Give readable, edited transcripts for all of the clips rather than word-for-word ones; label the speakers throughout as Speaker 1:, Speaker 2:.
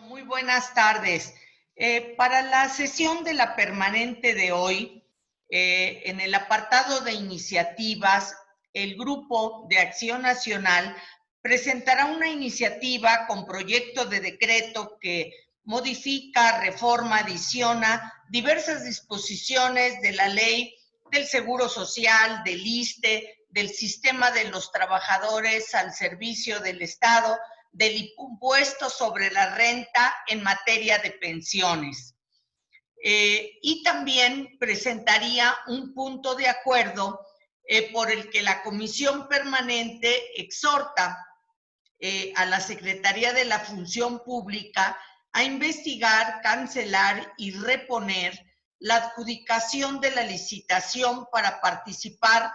Speaker 1: Muy buenas tardes. Para la sesión de la permanente de hoy, en el apartado de iniciativas, el Grupo de Acción Nacional presentará una iniciativa con proyecto de decreto que modifica, reforma, adiciona diversas disposiciones de la Ley del Seguro Social, del ISSSTE, del Sistema de los Trabajadores al Servicio del Estado, del impuesto sobre la renta en materia de pensiones. Y también presentaría un punto de acuerdo por el que la Comisión Permanente exhorta a la Secretaría de la Función Pública a investigar, cancelar y reponer la adjudicación de la licitación para participar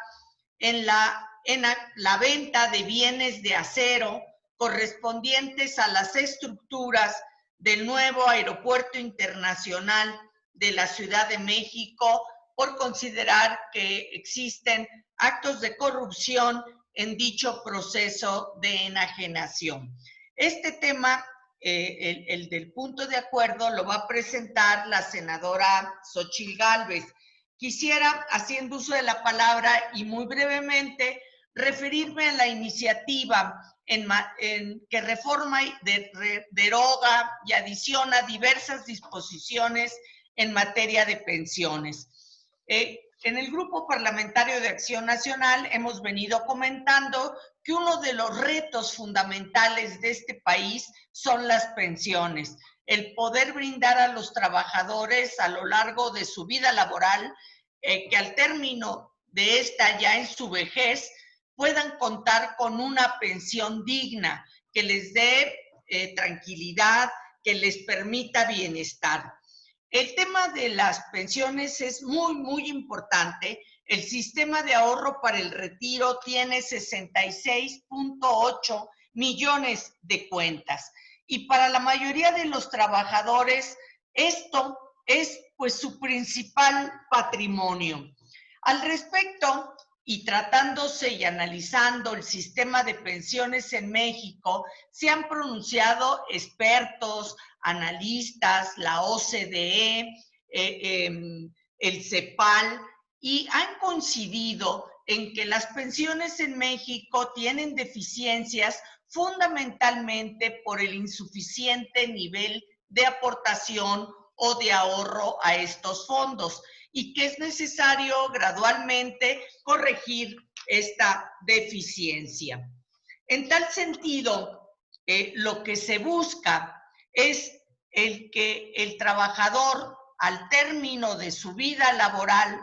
Speaker 1: en la venta de bienes de acero correspondientes a las estructuras del nuevo Aeropuerto Internacional de la Ciudad de México, por considerar que existen actos de corrupción en dicho proceso de enajenación. Este tema, el del punto de acuerdo, lo va a presentar la senadora Xóchitl Gálvez. Quisiera, haciendo uso de la palabra y muy brevemente, referirme a la iniciativa que reforma, deroga y adiciona diversas disposiciones en materia de pensiones. En el Grupo Parlamentario de Acción Nacional hemos venido comentando que uno de los retos fundamentales de este país son las pensiones, el poder brindar a los trabajadores a lo largo de su vida laboral, que al término de esta ya en su vejez puedan contar con una pensión digna, que les dé tranquilidad, que les permita bienestar. El tema de las pensiones es muy importante. El sistema de ahorro para el retiro tiene 66.8 millones de cuentas. Y para la mayoría de los trabajadores, esto es pues su principal patrimonio. Al respecto, y tratándose y analizando el sistema de pensiones en México, se han pronunciado expertos, analistas, la OCDE, el CEPAL, y han coincidido en que las pensiones en México tienen deficiencias fundamentalmente por el insuficiente nivel de aportación o de ahorro a estos fondos, y que es necesario gradualmente corregir esta deficiencia. En tal sentido, lo que se busca es el que el trabajador, al término de su vida laboral,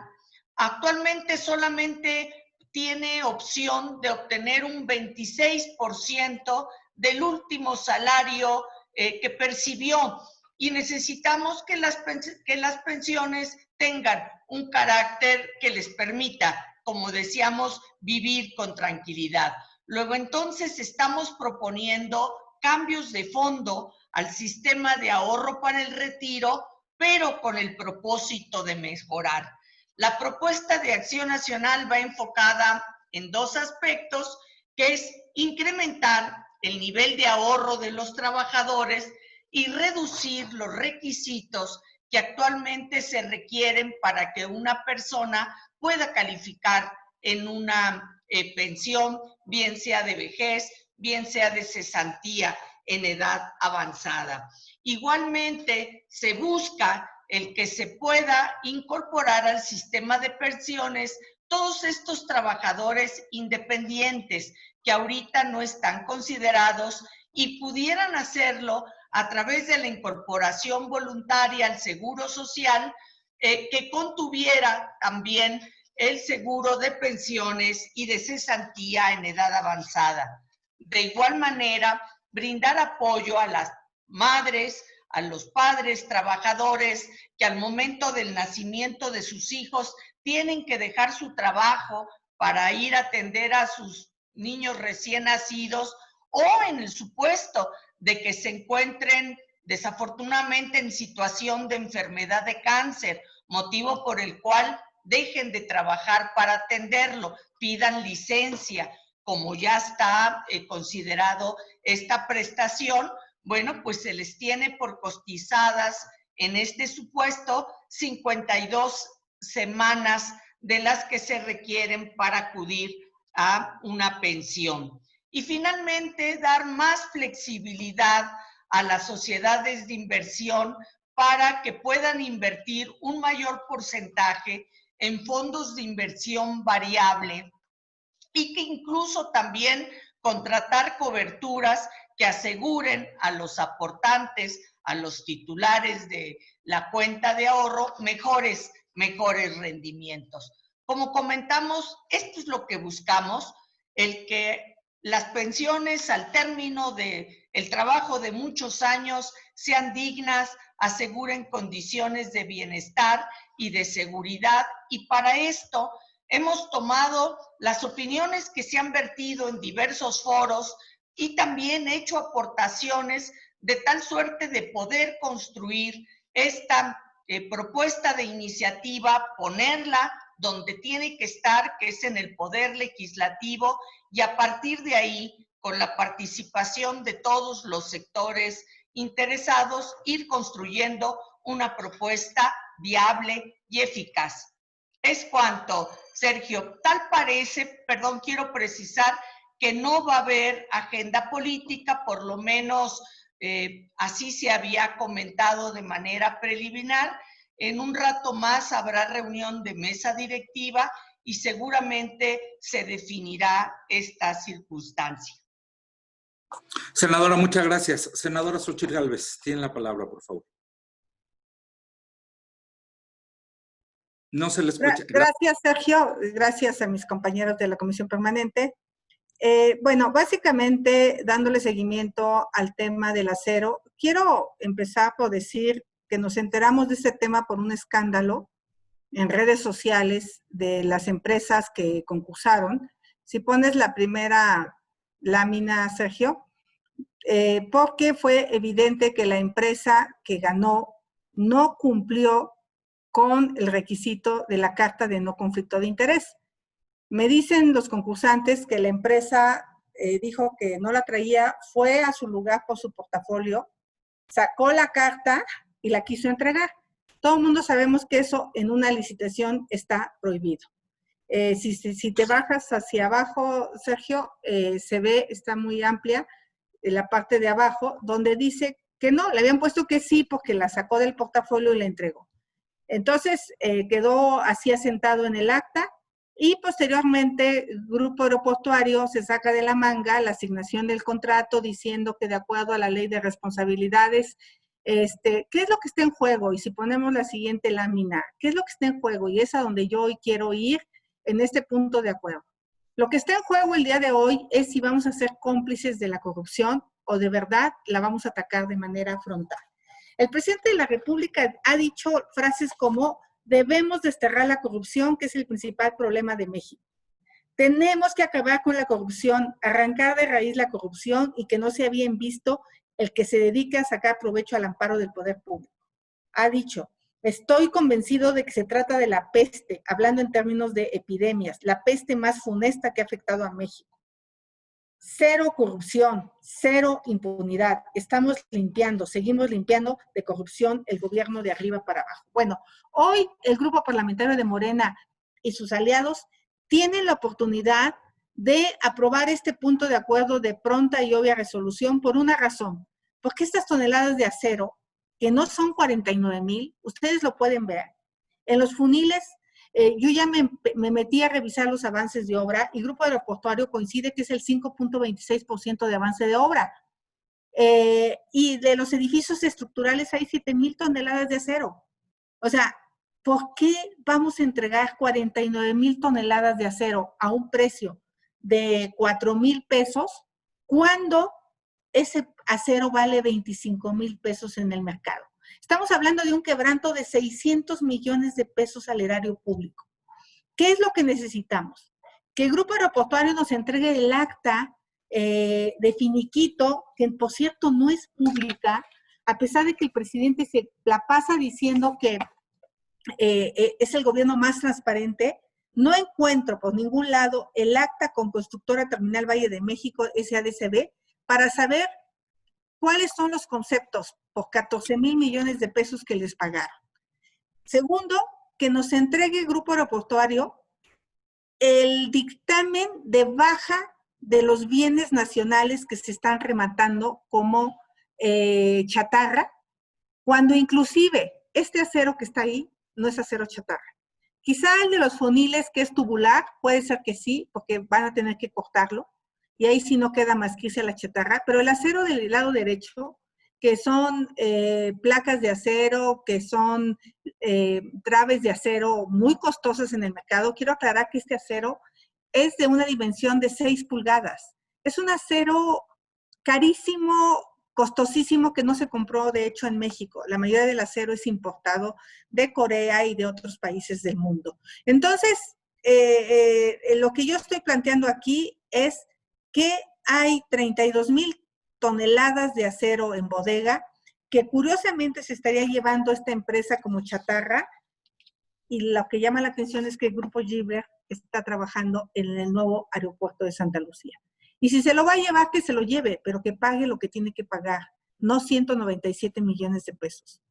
Speaker 1: actualmente solamente tiene opción de obtener un 26% del último salario que percibió, y necesitamos que las pensiones tengan un carácter que les permita, como decíamos, vivir con tranquilidad. Luego, entonces, estamos proponiendo cambios de fondo al sistema de ahorro para el retiro, pero con el propósito de mejorar. La propuesta de Acción Nacional va enfocada en dos aspectos, que es incrementar el nivel de ahorro de los trabajadores y reducir los requisitos que actualmente se requieren para que una persona pueda calificar en una pensión, bien sea de vejez, bien sea de cesantía en edad avanzada. Igualmente, se busca el que se pueda incorporar al sistema de pensiones todos estos trabajadores independientes que ahorita no están considerados y pudieran hacerlo a través de la incorporación voluntaria al Seguro Social, que contuviera también el seguro de pensiones y de cesantía en edad avanzada. De igual manera, brindar apoyo a las madres, a los padres trabajadores que al momento del nacimiento de sus hijos tienen que dejar su trabajo para ir a atender a sus niños recién nacidos, o en el supuesto de que se encuentren desafortunadamente en situación de enfermedad de cáncer, motivo por el cual dejen de trabajar para atenderlo, pidan licencia, como ya está considerado esta prestación. bueno, pues se les tiene por cotizadas en este supuesto 52 semanas de las que se requieren para acudir a una pensión. Y finalmente, dar más flexibilidad a las sociedades de inversión para que puedan invertir un mayor porcentaje en fondos de inversión variable y que incluso también contratar coberturas que aseguren a los aportantes, a los titulares de la cuenta de ahorro, mejores rendimientos. Como comentamos, esto es lo que buscamos, el que las pensiones al término del trabajo de muchos años sean dignas, aseguren condiciones de bienestar y de seguridad, y para esto hemos tomado las opiniones que se han vertido en diversos foros y también hecho aportaciones de tal suerte de poder construir esta propuesta de iniciativa, ponerla donde tiene que estar, que es en el Poder Legislativo, y a partir de ahí, con la participación de todos los sectores interesados, ir construyendo una propuesta viable y eficaz. Es cuanto, Sergio. Tal parece, perdón, quiero precisar que no va a haber agenda política, por lo menos así se había comentado de manera preliminar. En un rato más habrá reunión de mesa directiva y seguramente se definirá esta circunstancia.
Speaker 2: Senadora, muchas gracias. Senadora Xóchitl Gálvez, tiene la palabra, por favor. No se le escucha.
Speaker 3: Gracias, Sergio. Gracias a mis compañeros de la Comisión Permanente. Bueno, básicamente dándole seguimiento al tema del acero, quiero empezar por decir que nos enteramos de este tema por un escándalo en redes sociales de las empresas que concursaron. Si pones la primera lámina, Sergio, porque fue evidente que la empresa que ganó no cumplió con el requisito de la carta de no conflicto de interés. Me dicen los concursantes que la empresa dijo que no la traía, fue a su lugar por su portafolio, sacó la carta y la quiso entregar. Todo el mundo sabemos que eso en una licitación está prohibido. Si te bajas hacia abajo, Sergio, se ve, está muy amplia la parte de abajo, donde dice que no, le habían puesto que sí porque la sacó del portafolio y la entregó. Entonces, quedó así asentado en el acta y posteriormente el Grupo Aeroportuario se saca de la manga la asignación del contrato diciendo que de acuerdo a la ley de responsabilidades, ¿qué es lo que está en juego? Y si ponemos la siguiente lámina, ¿qué es lo que está en juego? Y es a donde yo hoy quiero ir en este punto de acuerdo. Lo que está en juego el día de hoy es si vamos a ser cómplices de la corrupción o de verdad la vamos a atacar de manera frontal. El presidente de la República ha dicho frases como debemos desterrar la corrupción, que es el principal problema de México. Tenemos que acabar con la corrupción, arrancar de raíz la corrupción y que no sea bien visto el que se dedique a sacar provecho al amparo del poder público. Ha dicho, estoy convencido de que se trata de la peste, hablando en términos de epidemias, la peste más funesta que ha afectado a México. Cero corrupción, cero impunidad. Estamos limpiando, seguimos limpiando de corrupción el gobierno de arriba para abajo. Bueno, hoy el grupo parlamentario de Morena y sus aliados tienen la oportunidad de aprobar este punto de acuerdo de pronta y obvia resolución por una razón. Porque estas toneladas de acero, que no son 49,000, ustedes lo pueden ver, en los funiles. Yo ya me metí a revisar los avances de obra y el Grupo Aeroportuario coincide que es el 5.26% de avance de obra. Y de los edificios estructurales hay 7,000 toneladas de acero. O sea, ¿por qué vamos a entregar 49,000 toneladas de acero a un precio de 4,000 pesos cuando ese acero vale 25,000 pesos en el mercado? Estamos hablando de un quebranto de 600 millones de pesos al erario público. ¿Qué es lo que necesitamos? Que el Grupo Aeroportuario nos entregue el acta de finiquito, que por cierto no es pública, a pesar de que el presidente se la pasa diciendo que es el gobierno más transparente. No encuentro por ningún lado el acta con Constructora Terminal Valle de México, SADCB, para saber ¿cuáles son los conceptos por 14,000 millones de pesos que les pagaron? Segundo, que nos entregue el Grupo Aeroportuario el dictamen de baja de los bienes nacionales que se están rematando como chatarra, cuando inclusive este acero que está ahí no es acero chatarra. Quizá el de los foniles, que es tubular, puede ser que sí, porque van a tener que cortarlo, y ahí sí no queda más que irse a la chatarra, pero el acero del lado derecho, que son placas de acero, que son traves de acero muy costosas en el mercado. Quiero aclarar que este acero es de una dimensión de 6 pulgadas. Es un acero carísimo, costosísimo, que no se compró, de hecho, en México. La mayoría del acero es importado de Corea y de otros países del mundo. Entonces, lo que yo estoy planteando aquí es que hay 32,000 toneladas de acero en bodega, que curiosamente se estaría llevando esta empresa como chatarra, y lo que llama la atención es que el Grupo Gibler está trabajando en el nuevo aeropuerto de Santa Lucía. Y si se lo va a llevar, que se lo lleve, pero que pague lo que tiene que pagar, no 197 millones de pesos.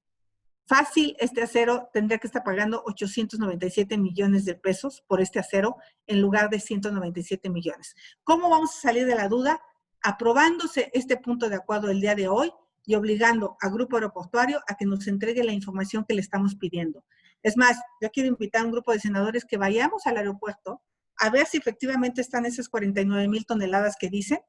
Speaker 3: Fácil, este acero tendría que estar pagando 897 millones de pesos por este acero en lugar de 197 millones. ¿Cómo vamos a salir de la duda? Aprobándose este punto de acuerdo el día de hoy y obligando al Grupo Aeroportuario a que nos entregue la información que le estamos pidiendo. Es más, yo quiero invitar a un grupo de senadores que vayamos al aeropuerto a ver si efectivamente están esas 49,000 toneladas que dicen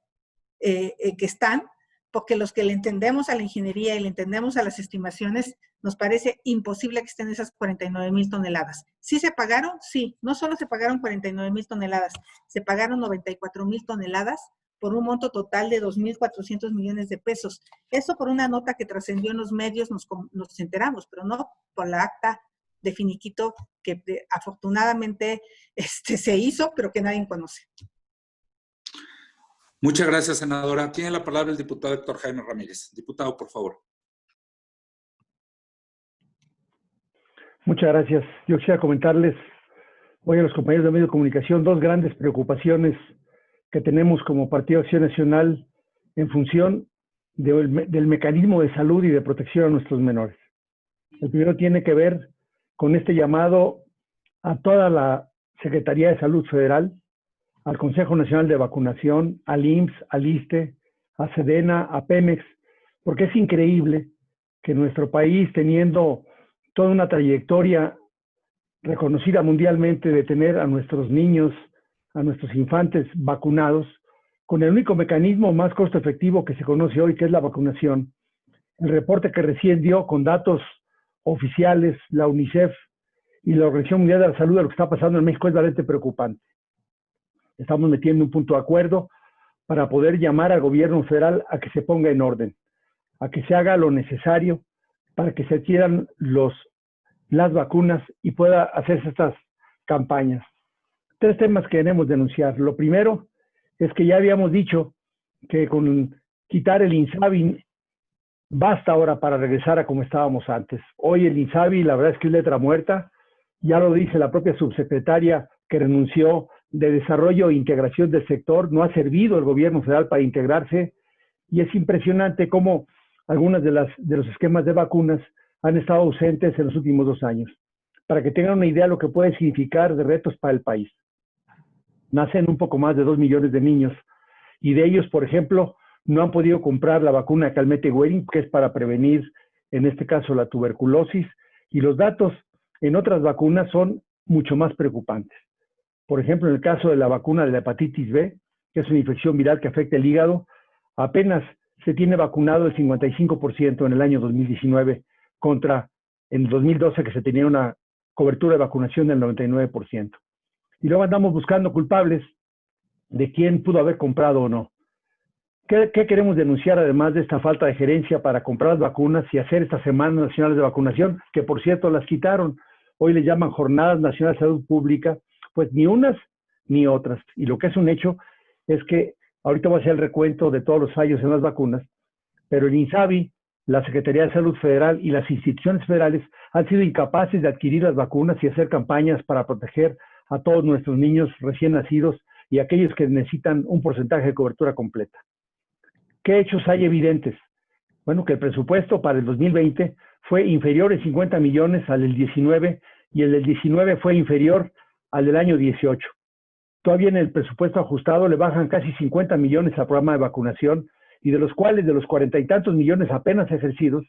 Speaker 3: que están, porque los que le entendemos a la ingeniería y le entendemos a las estimaciones, nos parece imposible que estén esas 49,000 toneladas. ¿Sí se pagaron? Sí. No solo se pagaron 49,000 toneladas, se pagaron 94,000 toneladas por un monto total de 2,400 millones de pesos. Eso por una nota que trascendió en los medios nos enteramos, pero no por la acta de finiquito que afortunadamente se hizo, pero que nadie conoce.
Speaker 2: Muchas gracias, senadora. Tiene la palabra el diputado Héctor Jaime Ramírez. Diputado, por favor.
Speaker 4: Muchas gracias. Yo quisiera comentarles hoy a los compañeros de medios de comunicación dos grandes preocupaciones que tenemos como Partido Acción Nacional en función del mecanismo de salud y de protección a nuestros menores. El primero tiene que ver con este llamado a toda la Secretaría de Salud Federal, al Consejo Nacional de Vacunación, al IMSS, al ISSSTE, a SEDENA, a Pemex, porque es increíble que nuestro país, teniendo toda una trayectoria reconocida mundialmente de tener a nuestros niños, a nuestros infantes vacunados, con el único mecanismo más costo efectivo que se conoce hoy, que es la vacunación. El reporte que recién dio con datos oficiales, la UNICEF y la Organización Mundial de la Salud, de lo que está pasando en México es realmente preocupante. Estamos metiendo un punto de acuerdo para poder llamar al gobierno federal a que se ponga en orden, a que se haga lo necesario para que se adquieran las vacunas y pueda hacerse estas campañas. Tres temas que queremos denunciar. Lo primero es que ya habíamos dicho que con quitar el INSABI basta ahora para regresar a como estábamos antes. Hoy el INSABI, la verdad es que es letra muerta, ya lo dice la propia subsecretaria que renunció, de Desarrollo e Integración del Sector, no ha servido el gobierno federal para integrarse, y es impresionante cómo algunas de los esquemas de vacunas han estado ausentes en los últimos 2 años. Para que tengan una idea de lo que puede significar de retos para el país. Nacen un poco más de 2 millones de niños, y de ellos, por ejemplo, no han podido comprar la vacuna Calmette-Guerin, que es para prevenir, en este caso, la tuberculosis, y los datos en otras vacunas son mucho más preocupantes. Por ejemplo, en el caso de la vacuna de la hepatitis B, que es una infección viral que afecta el hígado, apenas se tiene vacunado el 55% en el año 2019, contra en 2012 que se tenía una cobertura de vacunación del 99%. Y luego andamos buscando culpables de quién pudo haber comprado o no. ¿Qué queremos denunciar además de esta falta de gerencia para comprar las vacunas y hacer estas semanas nacionales de vacunación, que por cierto las quitaron? Hoy le llaman Jornadas Nacionales de Salud Pública. Pues ni unas ni otras. Y lo que es un hecho es que ahorita voy a hacer el recuento de todos los fallos en las vacunas, pero el INSABI, la Secretaría de Salud Federal y las instituciones federales han sido incapaces de adquirir las vacunas y hacer campañas para proteger a todos nuestros niños recién nacidos y aquellos que necesitan un porcentaje de cobertura completa. ¿Qué hechos hay evidentes? Bueno, que el presupuesto para el 2020 fue inferior en 50 millones al del 19 y el del 19 fue inferior al del año 18. Todavía en el presupuesto ajustado le bajan casi 50 millones al programa de vacunación y de los cuales de los 40 y tantos millones apenas ejercidos,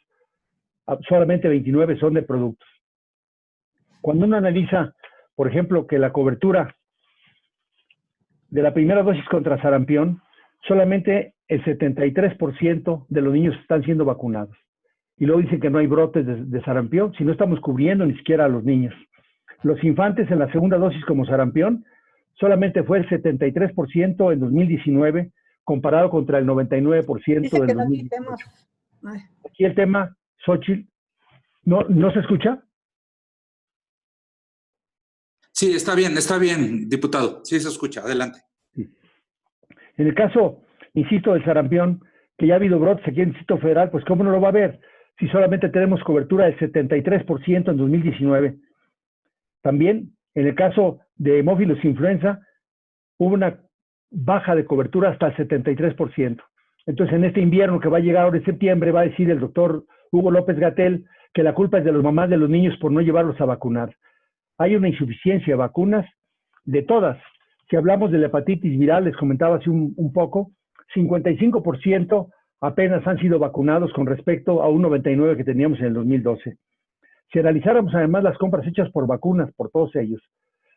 Speaker 4: solamente 29 son de productos. Cuando uno analiza, por ejemplo, que la cobertura de la primera dosis contra sarampión, solamente el 73% de los niños están siendo vacunados. Y luego dicen que no hay brotes de sarampión, si no estamos cubriendo ni siquiera a los niños. Los infantes en la segunda dosis como sarampión, solamente fue el 73% en 2019, comparado contra el 99%
Speaker 3: Dice
Speaker 4: del
Speaker 3: que no
Speaker 4: 2018.
Speaker 3: quitemos. Ay.
Speaker 4: Aquí el tema, Xochitl, ¿no se escucha?
Speaker 2: Sí, está bien, diputado. Sí, se escucha. Adelante.
Speaker 4: En el caso, insisto, del sarampión, que ya ha habido brotes aquí en el Distrito Federal, pues ¿cómo no lo va a haber? Si solamente tenemos cobertura del 73% en 2019. También, en el caso de hemófilos influenza, hubo una baja de cobertura hasta el 73%. Entonces, en este invierno que va a llegar ahora en septiembre, va a decir el doctor Hugo López-Gatell que la culpa es de las mamás de los niños por no llevarlos a vacunar. Hay una insuficiencia de vacunas de todas. Si hablamos de la hepatitis viral, les comentaba hace un poco, 55% apenas han sido vacunados con respecto a un 99% que teníamos en el 2012. Si analizáramos además las compras hechas por vacunas, por todos ellos,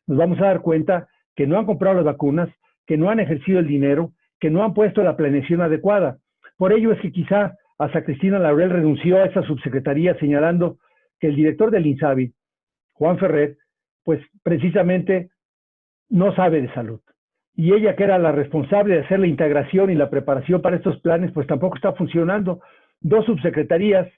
Speaker 4: nos vamos a dar cuenta que no han comprado las vacunas, que no han ejercido el dinero, que no han puesto la planeación adecuada. Por ello es que quizá hasta Cristina Laurel renunció a esa subsecretaría señalando que el director del INSABI, Juan Ferrer, pues precisamente no sabe de salud. Y ella, que era la responsable de hacer la integración y la preparación para estos planes, pues tampoco está funcionando. Dos subsecretarías,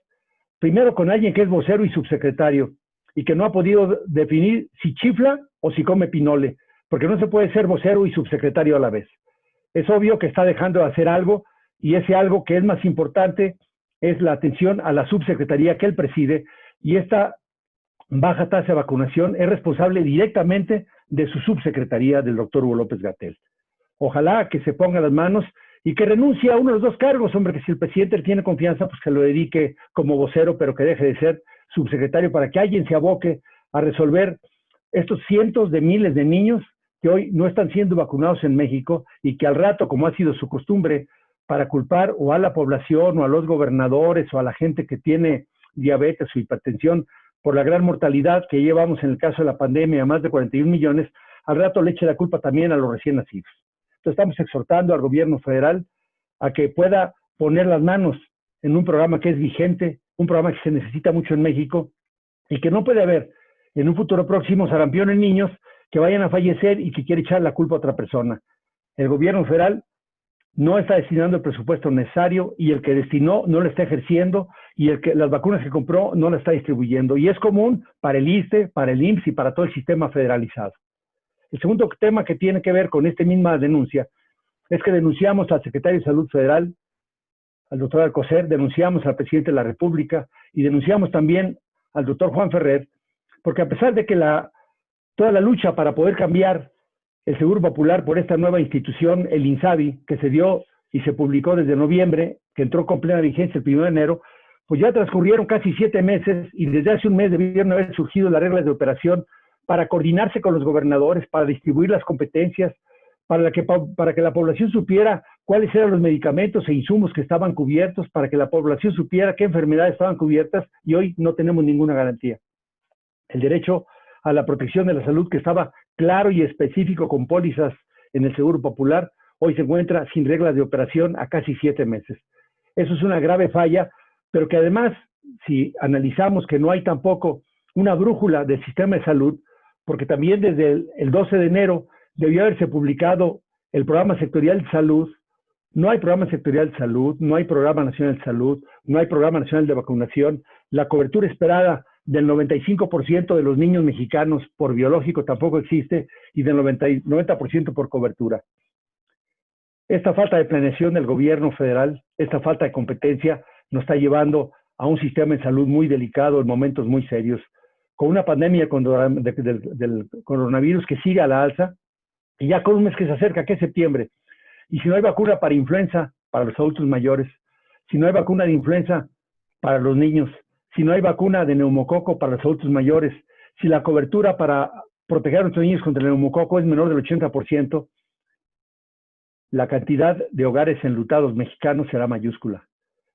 Speaker 4: primero con alguien que es vocero y subsecretario, y que no ha podido definir si chifla o si come pinole, porque no se puede ser vocero y subsecretario a la vez. Es obvio que está dejando de hacer algo, y ese algo que es más importante es la atención a la subsecretaría que él preside, y esta baja tasa de vacunación es responsable directamente de su subsecretaría, del doctor Hugo López-Gatell. Ojalá que se ponga las manos y que renuncie a uno de los dos cargos, hombre, que si el presidente le tiene confianza, pues que lo dedique como vocero, pero que deje de ser subsecretario para que alguien se aboque a resolver estos cientos de miles de niños que hoy no están siendo vacunados en México y que al rato, como ha sido su costumbre, para culpar o a la población o a los gobernadores o a la gente que tiene diabetes o hipertensión por la gran mortalidad que llevamos en el caso de la pandemia, más de 41 millones, al rato le eche la culpa también a los recién nacidos. Entonces estamos exhortando al gobierno federal a que pueda poner las manos en un programa que es vigente, un programa que se necesita mucho en México y que no puede haber en un futuro próximo sarampión en niños que vayan a fallecer y que quiere echar la culpa a otra persona. El gobierno federal no está destinando el presupuesto necesario y el que destinó no lo está ejerciendo y las vacunas que compró no las está distribuyendo. Y es común para el ISSSTE, para el IMSS y para todo el sistema federalizado. El segundo tema que tiene que ver con esta misma denuncia es que denunciamos al secretario de Salud Federal, al doctor Alcocer, denunciamos al presidente de la República y denunciamos también al doctor Juan Ferrer, porque a pesar de que toda la lucha para poder cambiar el Seguro Popular por esta nueva institución, el INSABI, que se dio y se publicó desde noviembre, que entró con plena vigencia el 1 de enero, pues ya transcurrieron casi 7 meses y desde hace un mes debieron haber surgido las reglas de operación para coordinarse con los gobernadores, para distribuir las competencias, para que la población supiera cuáles eran los medicamentos e insumos que estaban cubiertos, para que la población supiera qué enfermedades estaban cubiertas y hoy no tenemos ninguna garantía. El derecho a la protección de la salud, que estaba claro y específico con pólizas en el Seguro Popular, hoy se encuentra sin reglas de operación a casi 7 meses. Eso es una grave falla, pero que además, si analizamos que no hay tampoco una brújula del sistema de salud, porque también desde el 12 de enero debió haberse publicado el Programa Sectorial de Salud, no hay Programa Sectorial de Salud, no hay Programa Nacional de Salud, no hay Programa Nacional de Vacunación, la cobertura esperada del 95% de los niños mexicanos por biológico tampoco existe y del 90% por cobertura. Esta falta de planeación del gobierno federal, esta falta de competencia nos está llevando a un sistema de salud muy delicado en momentos muy serios, con una pandemia del coronavirus que sigue a la alza y ya con un mes que se acerca, que es septiembre. Y si no hay vacuna para influenza, para los adultos mayores, si no hay vacuna de influenza para los niños, si no hay vacuna de neumococo para los adultos mayores, si la cobertura para proteger a nuestros niños contra el neumococo es menor del 80%, la cantidad de hogares enlutados mexicanos será mayúscula.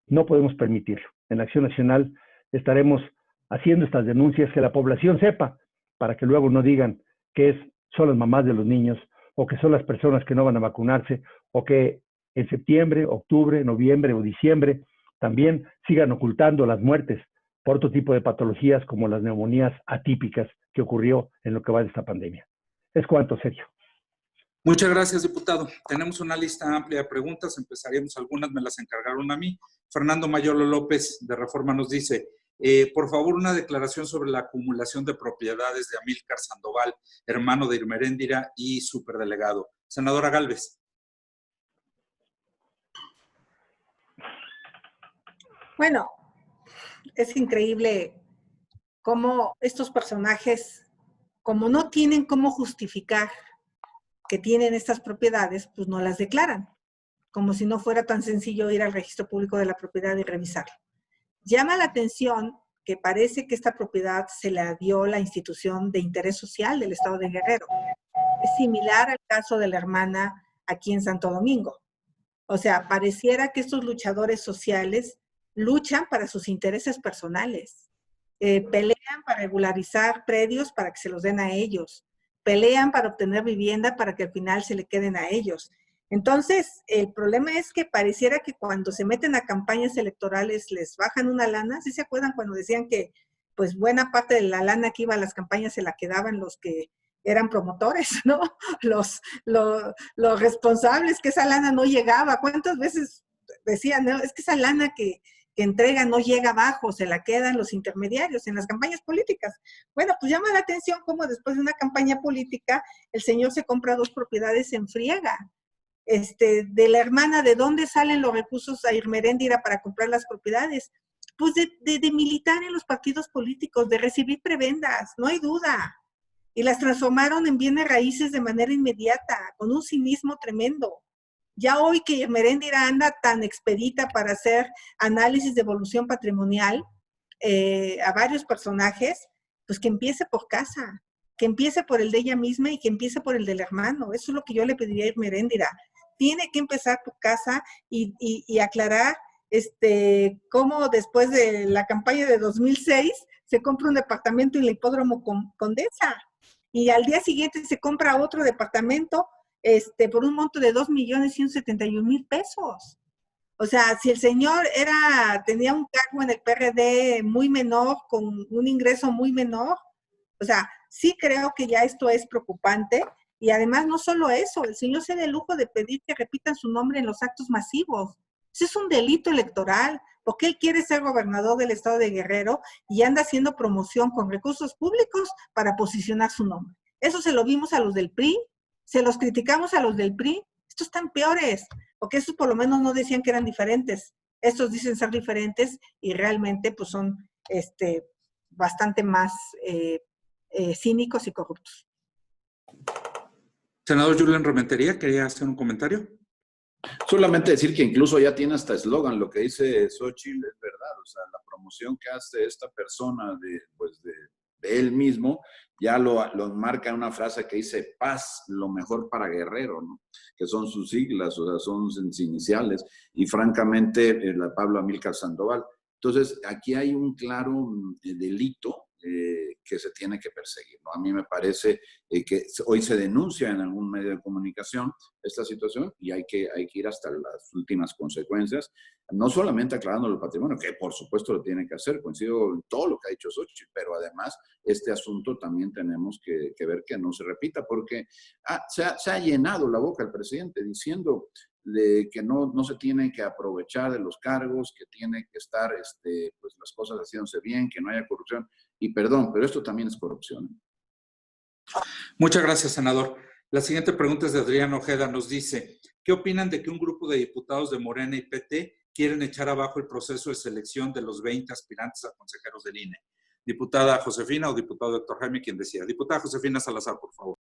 Speaker 4: No podemos permitirlo. En la Acción Nacional estaremos haciendo estas denuncias, que la población sepa, para que luego no digan que son las mamás de los niños, o que son las personas que no van a vacunarse, o que en septiembre, octubre, noviembre o diciembre también sigan ocultando las muertes por otro tipo de patologías como las neumonías atípicas que ocurrió en lo que va de esta pandemia. Es cuanto, Sergio.
Speaker 2: Muchas gracias, diputado. Tenemos una lista amplia de preguntas. Empezaremos algunas, me las encargaron a mí. Fernando Mayolo López, de Reforma, nos dice, por favor, una declaración sobre la acumulación de propiedades de Amílcar Sandoval, hermano de Irma Heréndira y superdelegado. Senadora Gálvez.
Speaker 3: Bueno, es increíble cómo estos personajes, como no tienen cómo justificar que tienen estas propiedades, pues no las declaran, como si no fuera tan sencillo ir al registro público de la propiedad y revisarlo. Llama la atención que parece que esta propiedad se la dio la institución de interés social del Estado de Guerrero. Es similar al caso de la hermana aquí en Santo Domingo. O sea, pareciera que estos luchadores sociales luchan para sus intereses personales. Pelean para regularizar predios para que se los den a ellos. Pelean para obtener vivienda para que al final se le queden a ellos. Entonces, el problema es que pareciera que cuando se meten a campañas electorales les bajan una lana. ¿Sí se acuerdan cuando decían que pues buena parte de la lana que iba a las campañas se la quedaban los que eran promotores, ¿no? Los responsables, que esa lana no llegaba. ¿Cuántas veces decían, no, es que esa lana que entregan no llega abajo, se la quedan los intermediarios en las campañas políticas? Bueno, pues llama la atención cómo después de una campaña política el señor se compra 2 propiedades en friega. De la hermana, ¿de dónde salen los recursos a Irma Heréndira para comprar las propiedades? Pues de militar en los partidos políticos, de recibir prebendas, no hay duda. Y las transformaron en bienes raíces de manera inmediata, con un cinismo tremendo. Ya hoy que Irma Heréndira anda tan expedita para hacer análisis de evolución patrimonial a varios personajes, pues que empiece por casa, que empiece por el de ella misma y que empiece por el del hermano. Eso es lo que yo le pediría a Irma Heréndira. Tiene que empezar por casa y aclarar cómo después de la campaña de 2006 se compra un departamento en el Hipódromo Condesa y al día siguiente se compra otro departamento por un monto de 2.171.000 pesos. O sea, si el señor tenía un cargo en el PRD muy menor, con un ingreso muy menor, o sea, sí creo que ya esto es preocupante. Y además no solo eso, el señor se da el lujo de pedir que repitan su nombre en los actos masivos. Eso es un delito electoral, porque él quiere ser gobernador del Estado de Guerrero y anda haciendo promoción con recursos públicos para posicionar su nombre. Eso se lo vimos a los del PRI, se los criticamos a los del PRI. Estos están peores, porque estos por lo menos no decían que eran diferentes. Estos dicen ser diferentes y realmente pues son bastante más cínicos y corruptos.
Speaker 2: Senador Julen Rementería, ¿quería hacer un comentario?
Speaker 5: Solamente decir que incluso ya tiene hasta eslogan, lo que dice Xóchitl es verdad, o sea, la promoción que hace esta persona de él mismo, ya lo marca en una frase que dice paz, lo mejor para Guerrero, ¿no? Que son sus siglas, o sea, son sus iniciales, y francamente, Pablo Amílcar Sandoval. Entonces, aquí hay un claro delito que se tiene que perseguir, ¿no? A mí me parece que hoy se denuncia en algún medio de comunicación esta situación y hay que ir hasta las últimas consecuencias, no solamente aclarando el patrimonio, que por supuesto lo tiene que hacer, coincido en todo lo que ha dicho Xóchitl, pero además este asunto también tenemos que ver que no se repita, porque se ha llenado la boca el presidente diciendo que no se tiene que aprovechar de los cargos, que tiene que estar pues las cosas haciéndose bien, que no haya corrupción. Y perdón, pero esto también es corrupción.
Speaker 2: Muchas gracias, senador. La siguiente pregunta es de Adrián Ojeda. Nos dice, ¿qué opinan de que un grupo de diputados de Morena y PT quieren echar abajo el proceso de selección de los 20 aspirantes a consejeros del INE? Diputada Josefina o diputado Héctor Jaime, quien decía. Diputada Josefina Salazar, por favor.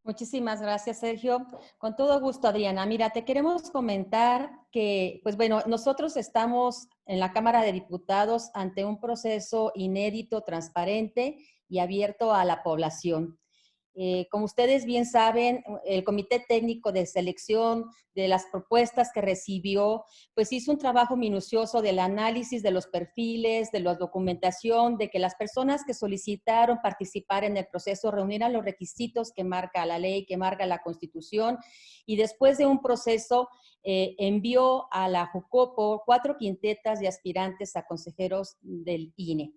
Speaker 6: Muchísimas gracias, Sergio. Con todo gusto, Adriana. Mira, te queremos comentar que, pues bueno, nosotros estamos en la Cámara de Diputados ante un proceso inédito, transparente y abierto a la población. Como ustedes bien saben, el Comité Técnico de Selección de las propuestas que recibió, pues hizo un trabajo minucioso del análisis de los perfiles, de la documentación, de que las personas que solicitaron participar en el proceso reunieran los requisitos que marca la ley, que marca la Constitución, y después de un proceso envió a la Jucopo 4 quintetas de aspirantes a consejeros del INE.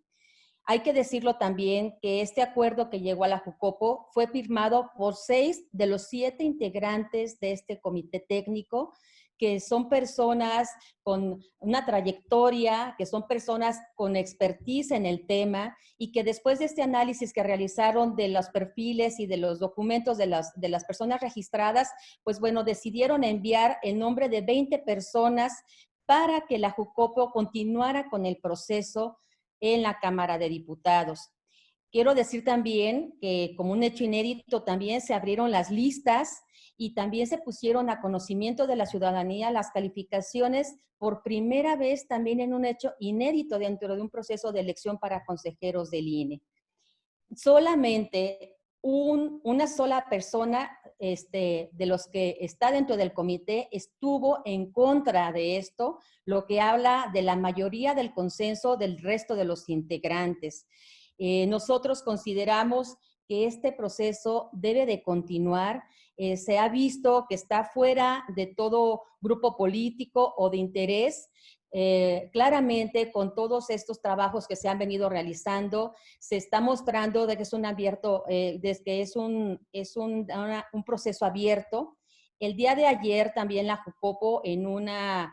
Speaker 6: Hay que decirlo también que este acuerdo que llegó a la Jucopo fue firmado por 6 de los 7 integrantes de este comité técnico, que son personas con una trayectoria, que son personas con expertise en el tema y que después de este análisis que realizaron de los perfiles y de los documentos de las personas registradas, pues bueno, decidieron enviar el nombre de 20 personas para que la Jucopo continuara con el proceso en la Cámara de Diputados. Quiero decir también que como un hecho inédito también se abrieron las listas y también se pusieron a conocimiento de la ciudadanía las calificaciones por primera vez también en un hecho inédito dentro de un proceso de elección para consejeros del INE. Solamente una sola persona de los que está dentro del comité estuvo en contra de esto, lo que habla de la mayoría del consenso del resto de los integrantes. Nosotros consideramos que este proceso debe de continuar. Se ha visto que está fuera de todo grupo político o de interés. Claramente, con todos estos trabajos que se han venido realizando, se está mostrando de que es un abierto, de que es un proceso abierto. El día de ayer también la Jucopo en una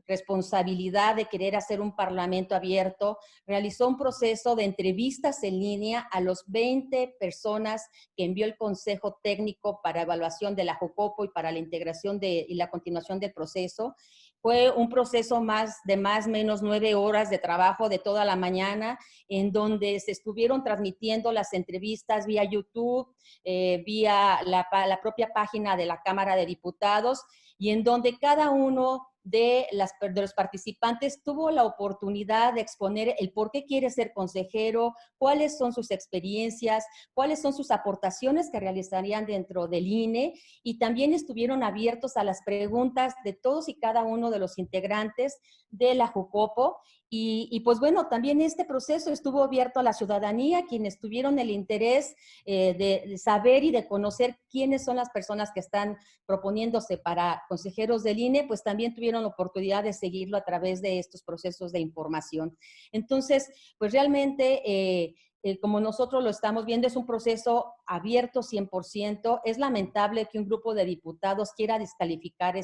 Speaker 6: responsabilidad de querer hacer un parlamento abierto, realizó un proceso de entrevistas en línea a los 20 personas que envió el Consejo Técnico para evaluación de la Jucopo y para la integración y la continuación del proceso. Fue un proceso de más o menos 9 horas de trabajo de toda la mañana, en donde se estuvieron transmitiendo las entrevistas vía YouTube, vía la propia página de la Cámara de Diputados, y en donde cada uno de los participantes tuvo la oportunidad de exponer el por qué quiere ser consejero, cuáles son sus experiencias, cuáles son sus aportaciones que realizarían dentro del INE, y también estuvieron abiertos a las preguntas de todos y cada uno de los integrantes de la Jucopo. Y pues bueno, también este proceso estuvo abierto a la ciudadanía, quienes tuvieron el interés de saber y de conocer quiénes son las personas que están proponiéndose para consejeros del INE, pues también tuvieron la oportunidad de seguirlo a través de estos procesos de información. Entonces, pues realmente, como nosotros lo estamos viendo, es un proceso abierto 100%. Es lamentable que un grupo de diputados quiera descalificar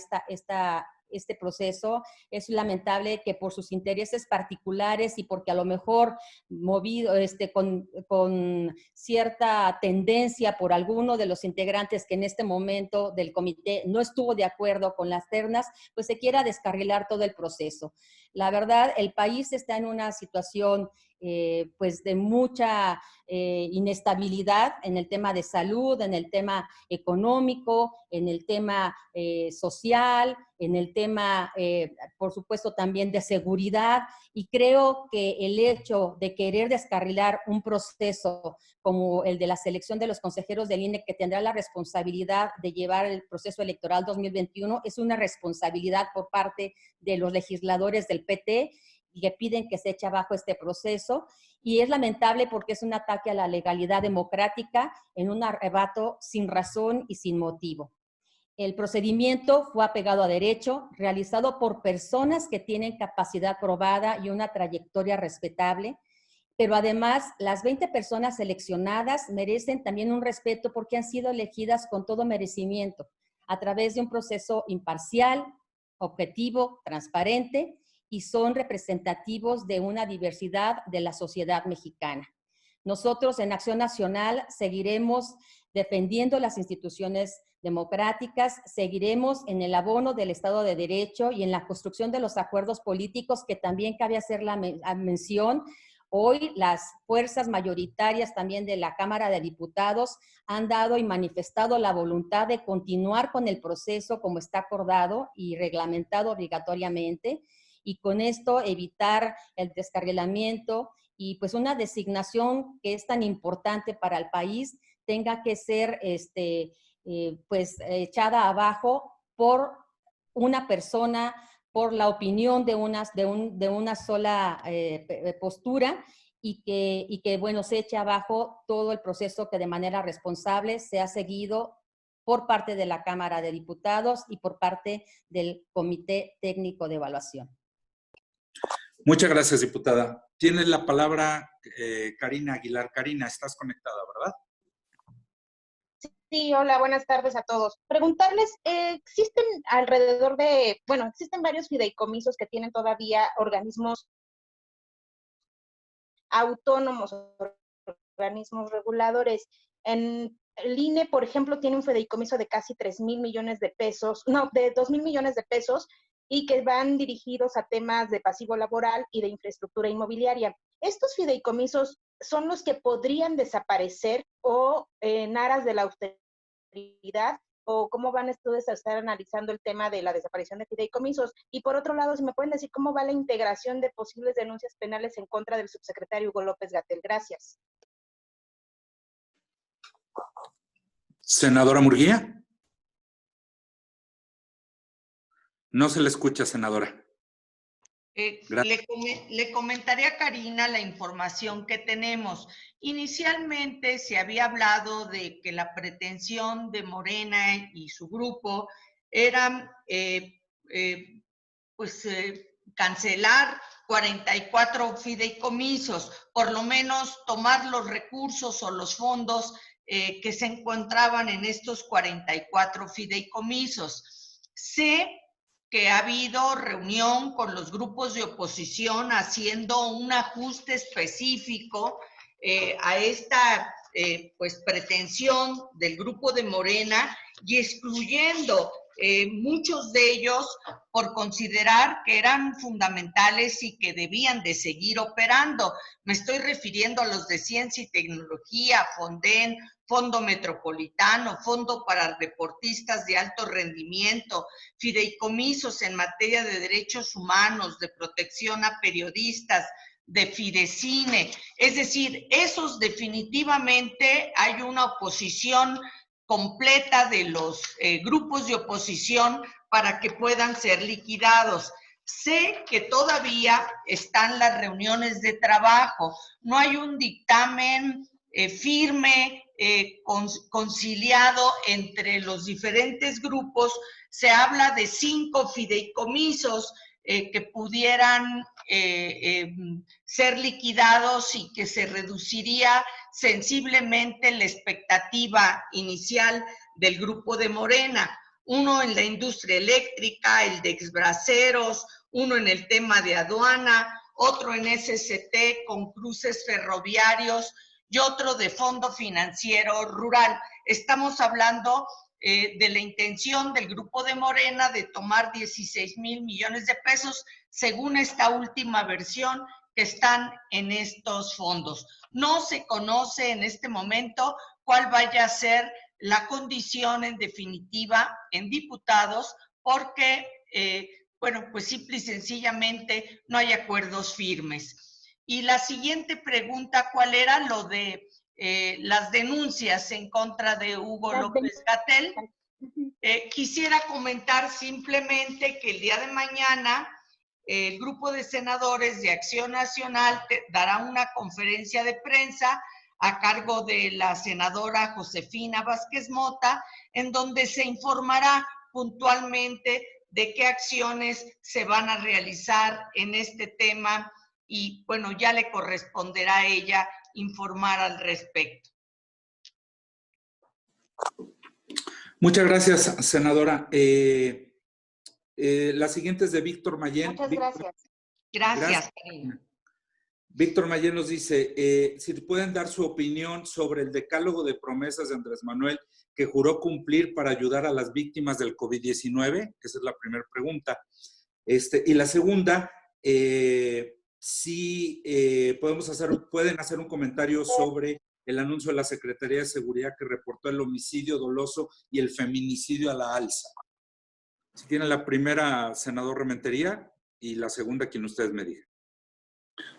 Speaker 6: este proceso. Es lamentable que por sus intereses particulares y porque a lo mejor movido con cierta tendencia por alguno de los integrantes que en este momento del comité no estuvo de acuerdo con las ternas, pues se quiera descarrilar todo el proceso. La verdad, el país está en una situación pues de mucha inestabilidad en el tema de salud, en el tema económico, en el tema social, en el tema, por supuesto, también de seguridad, y creo que el hecho de querer descarrilar un proceso como el de la selección de los consejeros del INE, que tendrá la responsabilidad de llevar el proceso electoral 2021, es una responsabilidad por parte de los legisladores del PT, y que piden que se eche abajo este proceso, y es lamentable porque es un ataque a la legalidad democrática en un arrebato sin razón y sin motivo. El procedimiento fue apegado a derecho, realizado por personas que tienen capacidad probada y una trayectoria respetable, pero además las 20 personas seleccionadas merecen también un respeto porque han sido elegidas con todo merecimiento a través de un proceso imparcial, objetivo, transparente, y son representativos de una diversidad de la sociedad mexicana. Nosotros en Acción Nacional seguiremos defendiendo las instituciones democráticas, seguiremos en el abono del Estado de Derecho y en la construcción de los acuerdos políticos, que también cabe hacer la mención. Hoy las fuerzas mayoritarias también de la Cámara de Diputados han dado y manifestado la voluntad de continuar con el proceso como está acordado y reglamentado obligatoriamente, y con esto evitar el descarrilamiento y pues una designación que es tan importante para el país tenga que ser pues echada abajo por una persona, por la opinión de una sola postura, y que, bueno, se eche abajo todo el proceso que de manera responsable se ha seguido por parte de la Cámara de Diputados y por parte del Comité Técnico de Evaluación.
Speaker 2: Muchas gracias, diputada. Tienes la palabra Karina Aguilar. Karina, estás conectada, ¿verdad?
Speaker 7: Sí, hola, buenas tardes a todos. Preguntarles, existen existen varios fideicomisos que tienen todavía organismos autónomos, organismos reguladores. En el INE, por ejemplo, tiene un fideicomiso de casi 3,000 millones de pesos, no, de 2,000 millones de pesos, y que van dirigidos a temas de pasivo laboral y de infraestructura inmobiliaria. ¿Estos fideicomisos son los que podrían desaparecer o en aras de la austeridad? ¿O cómo van ustedes a estar analizando el tema de la desaparición de fideicomisos? Y por otro lado, si me pueden decir cómo va la integración de posibles denuncias penales en contra del subsecretario Hugo López-Gatell. Gracias.
Speaker 2: Senadora Murguía. No se le escucha, senadora.
Speaker 1: Le comentaré a Karina la información que tenemos. Inicialmente se había hablado de que la pretensión de Morena y su grupo era cancelar 44 fideicomisos, por lo menos tomar los recursos o los fondos que se encontraban en estos 44 fideicomisos. Sé que ha habido reunión con los grupos de oposición haciendo un ajuste específico a esta pretensión del grupo de Morena y excluyendo muchos de ellos por considerar que eran fundamentales y que debían de seguir operando. Me estoy refiriendo a los de Ciencia y Tecnología, Fonden, Fondo Metropolitano, Fondo para Deportistas de Alto Rendimiento, fideicomisos en materia de derechos humanos, de protección a periodistas, de Fidecine. Es decir, esos definitivamente hay una oposición completa de los grupos de oposición para que puedan ser liquidados. Sé que todavía están las reuniones de trabajo, no hay un dictamen firme, conciliado entre los diferentes grupos. Se habla de 5 fideicomisos que pudieran ser liquidados y que se reduciría sensiblemente la expectativa inicial del grupo de Morena. Uno en la industria eléctrica, el de exbraceros, uno en el tema de aduana, otro en SST con cruces ferroviarios y otro de Fondo Financiero Rural. Estamos hablando de la intención del grupo de Morena de tomar 16,000 millones de pesos, según esta última versión, que están en estos fondos. No se conoce en este momento cuál vaya a ser la condición en definitiva en diputados, porque, pues simple y sencillamente no hay acuerdos firmes. Y la siguiente pregunta, ¿cuál era? Lo de las denuncias en contra de Hugo López-Gatell. Quisiera comentar simplemente que el día de mañana el grupo de senadores de Acción Nacional dará una conferencia de prensa a cargo de la senadora Josefina Vázquez Mota, en donde se informará puntualmente de qué acciones se van a realizar en este tema y, bueno, ya le corresponderá a ella informar al respecto.
Speaker 2: Muchas gracias, senadora. La siguiente es de Víctor Mayén.
Speaker 7: Muchas gracias.
Speaker 1: Gracias.
Speaker 2: Víctor Mayén nos dice, si pueden dar su opinión sobre el decálogo de promesas de Andrés Manuel que juró cumplir para ayudar a las víctimas del COVID-19. Esa es la primera pregunta. Y la segunda, si pueden hacer un comentario sobre el anuncio de la Secretaría de Seguridad que reportó el homicidio doloso y el feminicidio a la alza. Si tiene la primera, senador Rementería, y la segunda, quien ustedes me digan.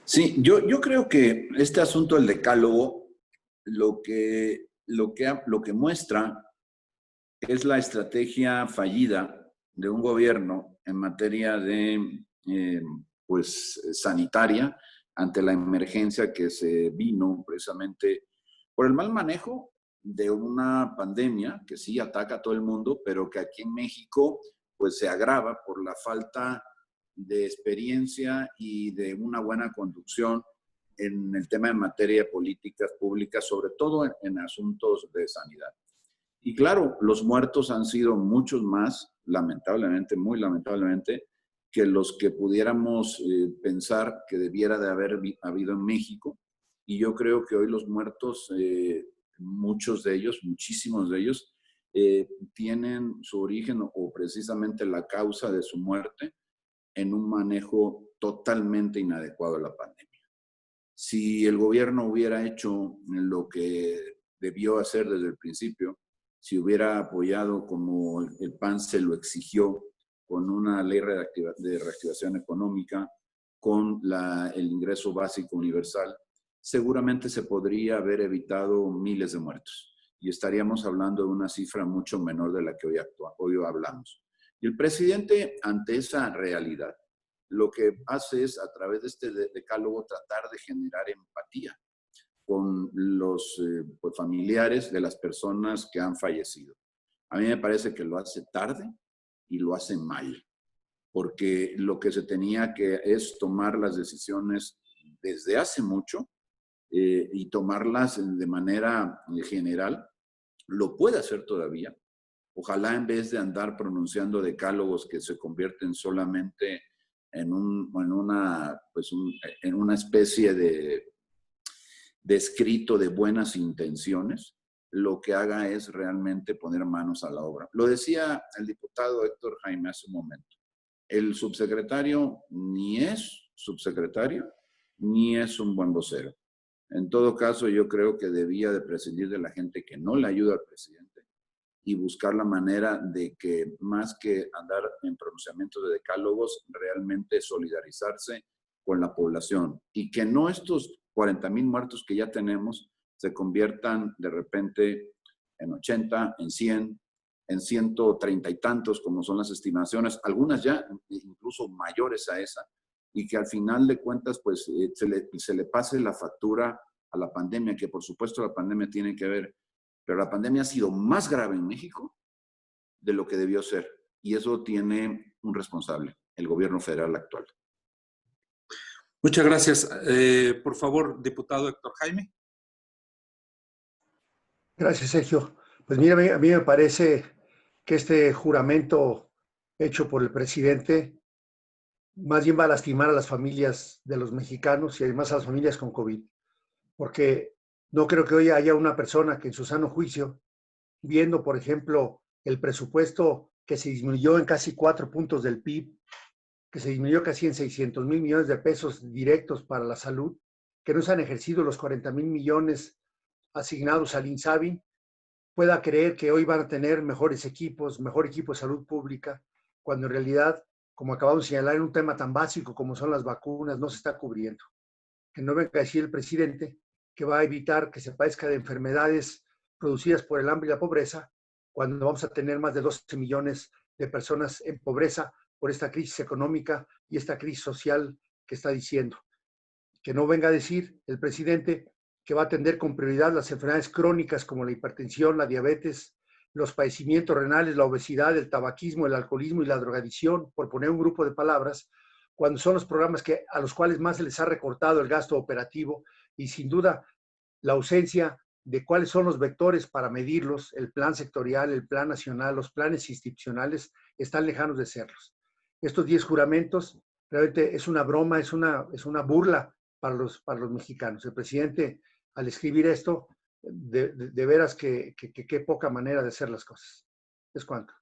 Speaker 5: Sí, yo creo que este asunto del decálogo lo que muestra es la estrategia fallida de un gobierno en materia de sanitaria ante la emergencia que se vino precisamente por el mal manejo de una pandemia que sí ataca a todo el mundo, pero que aquí en México pues se agrava por la falta de experiencia y de una buena conducción en el tema de materia de políticas públicas, sobre todo en asuntos de sanidad. Y claro, los muertos han sido muchos más, lamentablemente, muy lamentablemente, que los que pudiéramos pensar que debiera de haber habido en México. Y yo creo que hoy los muertos, muchos de ellos, muchísimos de ellos, tienen su origen o precisamente la causa de su muerte en un manejo totalmente inadecuado de la pandemia. Si el gobierno hubiera hecho lo que debió hacer desde el principio, si hubiera apoyado como el PAN se lo exigió, con una ley de reactivación económica, con el ingreso básico universal, seguramente se podría haber evitado miles de muertos. Y estaríamos hablando de una cifra mucho menor de la que hoy hablamos. Y el presidente, ante esa realidad, lo que hace es, a través de este decálogo, tratar de generar empatía con los familiares de las personas que han fallecido. A mí me parece que lo hace tarde y lo hace mal, porque lo que se tenía que es tomar las decisiones desde hace mucho y tomarlas de manera general. Lo puede hacer todavía. Ojalá, en vez de andar pronunciando decálogos que se convierten solamente en una especie de escrito de buenas intenciones, lo que haga es realmente poner manos a la obra. Lo decía el diputado Héctor Jaime hace un momento. El subsecretario ni es subsecretario, ni es un buen vocero. En todo caso, yo creo que debía de prescindir de la gente que no le ayuda al presidente y buscar la manera de que, más que andar en pronunciamientos de decálogos, realmente solidarizarse con la población y que no estos 40,000 muertos que ya tenemos se conviertan de repente en 80, en 100, en 130 y tantos, como son las estimaciones, algunas ya incluso mayores a esa, y que al final de cuentas pues se le pase la factura a la pandemia, que por supuesto la pandemia tiene que ver, pero la pandemia ha sido más grave en México de lo que debió ser, y eso tiene un responsable, el gobierno federal actual.
Speaker 2: Muchas gracias. Por favor, diputado Héctor Jaime.
Speaker 4: Gracias, Sergio. Pues mira, a mí me parece que este juramento hecho por el presidente más bien va a lastimar a las familias de los mexicanos y además a las familias con COVID, porque no creo que hoy haya una persona que en su sano juicio, viendo, por ejemplo, el presupuesto que se disminuyó en casi 4 puntos del PIB, que se disminuyó casi en 600,000 millones de pesos directos para la salud, que no se han ejercido los 40,000 millones asignados al INSABI, pueda creer que hoy van a tener mejores equipos, mejor equipo de salud pública, cuando en realidad, como acabamos de señalar, en un tema tan básico como son las vacunas, no se está cubriendo. Que no venga a decir el presidente que va a evitar que se padezca de enfermedades producidas por el hambre y la pobreza, cuando vamos a tener más de 12 millones de personas en pobreza por esta crisis económica y esta crisis social que está diciendo. Que no venga a decir el presidente que va a atender con prioridad las enfermedades crónicas como la hipertensión, la diabetes, los padecimientos renales, la obesidad, el tabaquismo, el alcoholismo y la drogadicción, por poner un grupo de palabras, cuando son los programas a los cuales más se les ha recortado el gasto operativo y sin duda la ausencia de cuáles son los vectores para medirlos, el plan sectorial, el plan nacional, los planes institucionales, están lejanos de serlos. Estos 10 juramentos realmente es una broma, es una burla para los mexicanos. El presidente, al escribir esto, de veras que qué poca manera de hacer las cosas. Es cuanto.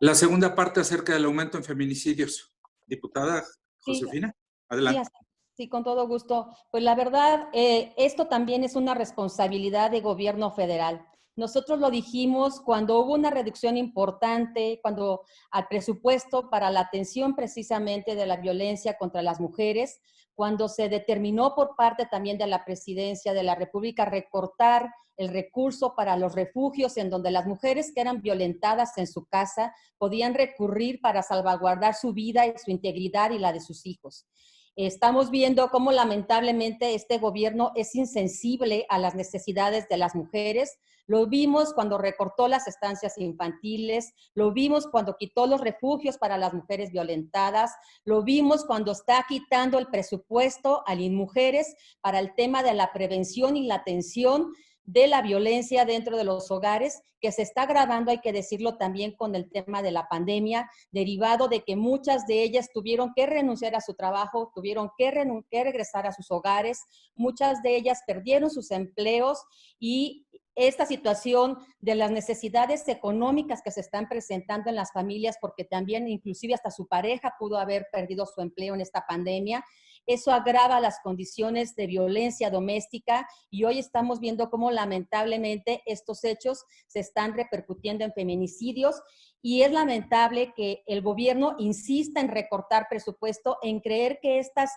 Speaker 2: La segunda parte acerca del aumento en feminicidios. Diputada Josefina. Adelante.
Speaker 6: Sí, con todo gusto. Pues la verdad, esto también es una responsabilidad de gobierno federal. Nosotros lo dijimos cuando hubo una reducción importante, cuando al presupuesto para la atención precisamente de la violencia contra las mujeres, cuando se determinó por parte también de la Presidencia de la República recortar el recurso para los refugios en donde las mujeres que eran violentadas en su casa podían recurrir para salvaguardar su vida y su integridad y la de sus hijos. Estamos viendo cómo lamentablemente este gobierno es insensible a las necesidades de las mujeres. Lo vimos cuando recortó las estancias infantiles, lo vimos cuando quitó los refugios para las mujeres violentadas, lo vimos cuando está quitando el presupuesto a las mujeres para el tema de la prevención y la atención de la violencia dentro de los hogares, que se está agravando, hay que decirlo también, con el tema de la pandemia, derivado de que muchas de ellas tuvieron que renunciar a su trabajo, tuvieron que regresar a sus hogares, muchas de ellas perdieron sus empleos y esta situación de las necesidades económicas que se están presentando en las familias, porque también inclusive hasta su pareja pudo haber perdido su empleo en esta pandemia. Eso agrava las condiciones de violencia doméstica y hoy estamos viendo cómo lamentablemente estos hechos se están repercutiendo en feminicidios y es lamentable que el gobierno insista en recortar presupuesto, en creer que estas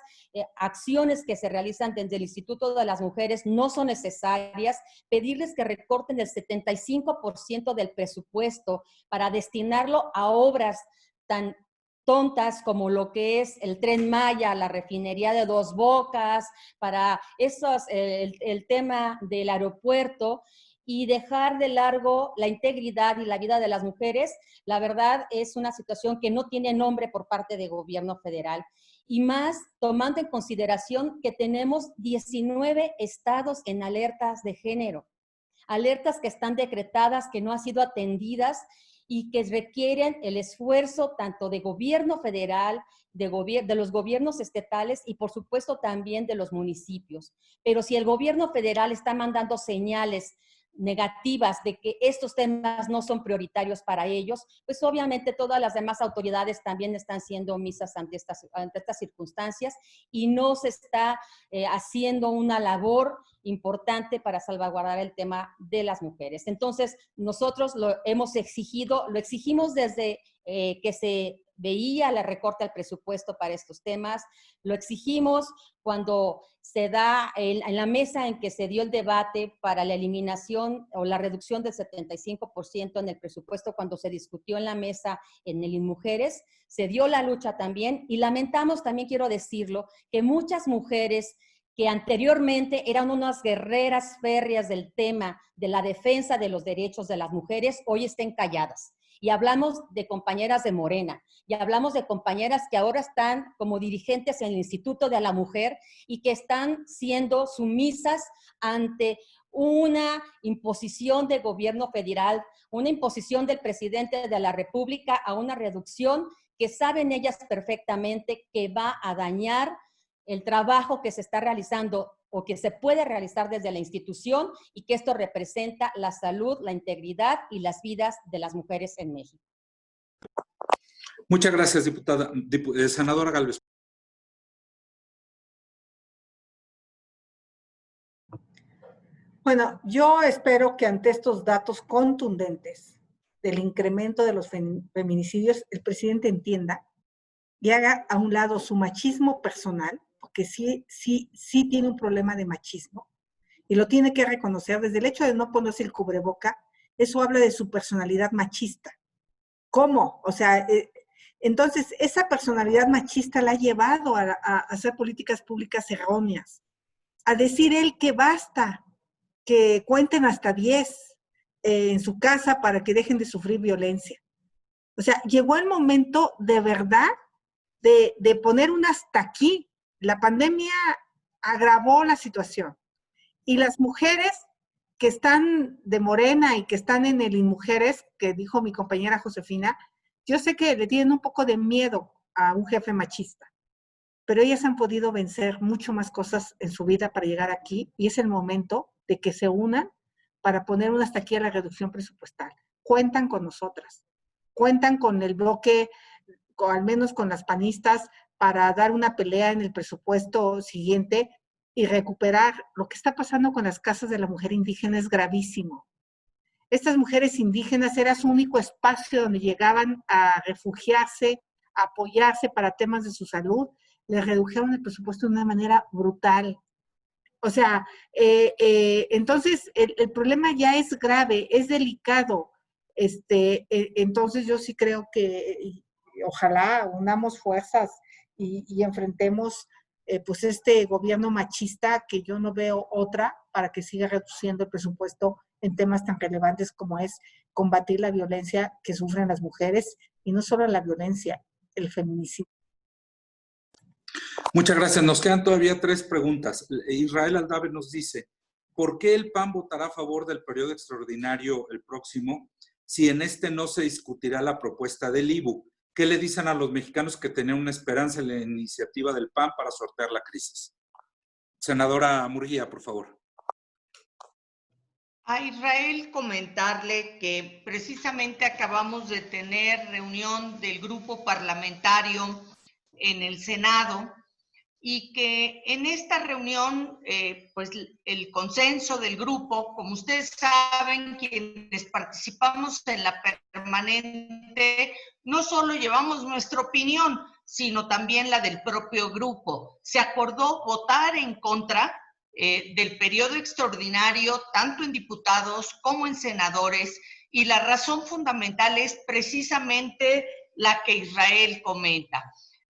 Speaker 6: acciones que se realizan desde el Instituto de las Mujeres no son necesarias, pedirles que recorten el 75% del presupuesto para destinarlo a obras tan tontas como lo que es el Tren Maya, la refinería de Dos Bocas, para esos, el tema del aeropuerto y dejar de largo la integridad y la vida de las mujeres, la verdad es una situación que no tiene nombre por parte del gobierno federal. Y más tomando en consideración que tenemos 19 estados en alertas de género, alertas que están decretadas, que no han sido atendidas y que requieren el esfuerzo tanto de gobierno federal, de los gobiernos estatales y por supuesto también de los municipios. Pero si el gobierno federal está mandando señales negativas de que estos temas no son prioritarios para ellos, pues obviamente todas las demás autoridades también están siendo omisas ante estas circunstancias y no se está haciendo una labor importante para salvaguardar el tema de las mujeres. Entonces, nosotros lo hemos exigido, lo exigimos desde que se veía la recorte al presupuesto para estos temas, lo exigimos cuando se da en la mesa en que se dio el debate para la eliminación o la reducción del 75% en el presupuesto cuando se discutió en la mesa en el INMujeres, se dio la lucha también y lamentamos también, quiero decirlo, que muchas mujeres que anteriormente eran unas guerreras férreas del tema de la defensa de los derechos de las mujeres, hoy estén calladas. Y hablamos de compañeras de Morena, y hablamos de compañeras que ahora están como dirigentes en el Instituto de la Mujer y que están siendo sumisas ante una imposición del gobierno federal, una imposición del presidente de la República a una reducción que saben ellas perfectamente que va a dañar el trabajo que se está realizando o que se puede realizar desde la institución y que esto representa la salud, la integridad y las vidas de las mujeres en México.
Speaker 2: Muchas gracias, diputada. Senadora Gálvez.
Speaker 3: Bueno, yo espero que ante estos datos contundentes del incremento de los feminicidios, el presidente entienda y haga a un lado su machismo personal, porque sí tiene un problema de machismo, y lo tiene que reconocer desde el hecho de no ponerse el cubreboca, eso habla de su personalidad machista. ¿Cómo? O sea, entonces esa personalidad machista la ha llevado a hacer políticas públicas erróneas, a decir él que basta, que cuenten hasta 10 en su casa para que dejen de sufrir violencia. O sea, llegó el momento de verdad de poner un hasta aquí. La pandemia agravó la situación. Y las mujeres que están de Morena y que están en el INMujeres, que dijo mi compañera Josefina, yo sé que le tienen un poco de miedo a un jefe machista, pero ellas han podido vencer mucho más cosas en su vida para llegar aquí y es el momento de que se unan para poner un hasta aquí a la reducción presupuestal. Cuentan con nosotras, cuentan con el bloque, al menos con las panistas, para dar una pelea en el presupuesto siguiente y recuperar. Lo que está pasando con las casas de la mujer indígena es gravísimo. Estas mujeres indígenas era su único espacio donde llegaban a refugiarse, a apoyarse para temas de su salud. Les redujeron el presupuesto de una manera brutal. O sea, entonces el problema ya es grave, es delicado. Entonces yo sí creo que ojalá unamos fuerzas y enfrentemos pues este gobierno machista, que yo no veo otra para que siga reduciendo el presupuesto en temas tan relevantes como es combatir la violencia que sufren las mujeres, y no solo la violencia, el feminicidio.
Speaker 2: Muchas gracias. Nos quedan todavía 3 preguntas. Israel Aldave nos dice, ¿por qué el PAN votará a favor del periodo extraordinario el próximo si en este no se discutirá la propuesta del IBU? ¿Qué le dicen a los mexicanos que tenían una esperanza en la iniciativa del PAN para sortear la crisis? Senadora Murguía, por favor.
Speaker 1: A Israel comentarle que precisamente acabamos de tener reunión del grupo parlamentario en el Senado y que en esta reunión, pues el consenso del grupo, como ustedes saben, quienes participamos en la permanente, no solo llevamos nuestra opinión, sino también la del propio grupo. Se acordó votar en contra del periodo extraordinario, tanto en diputados como en senadores, y la razón fundamental es precisamente la que Israel comenta.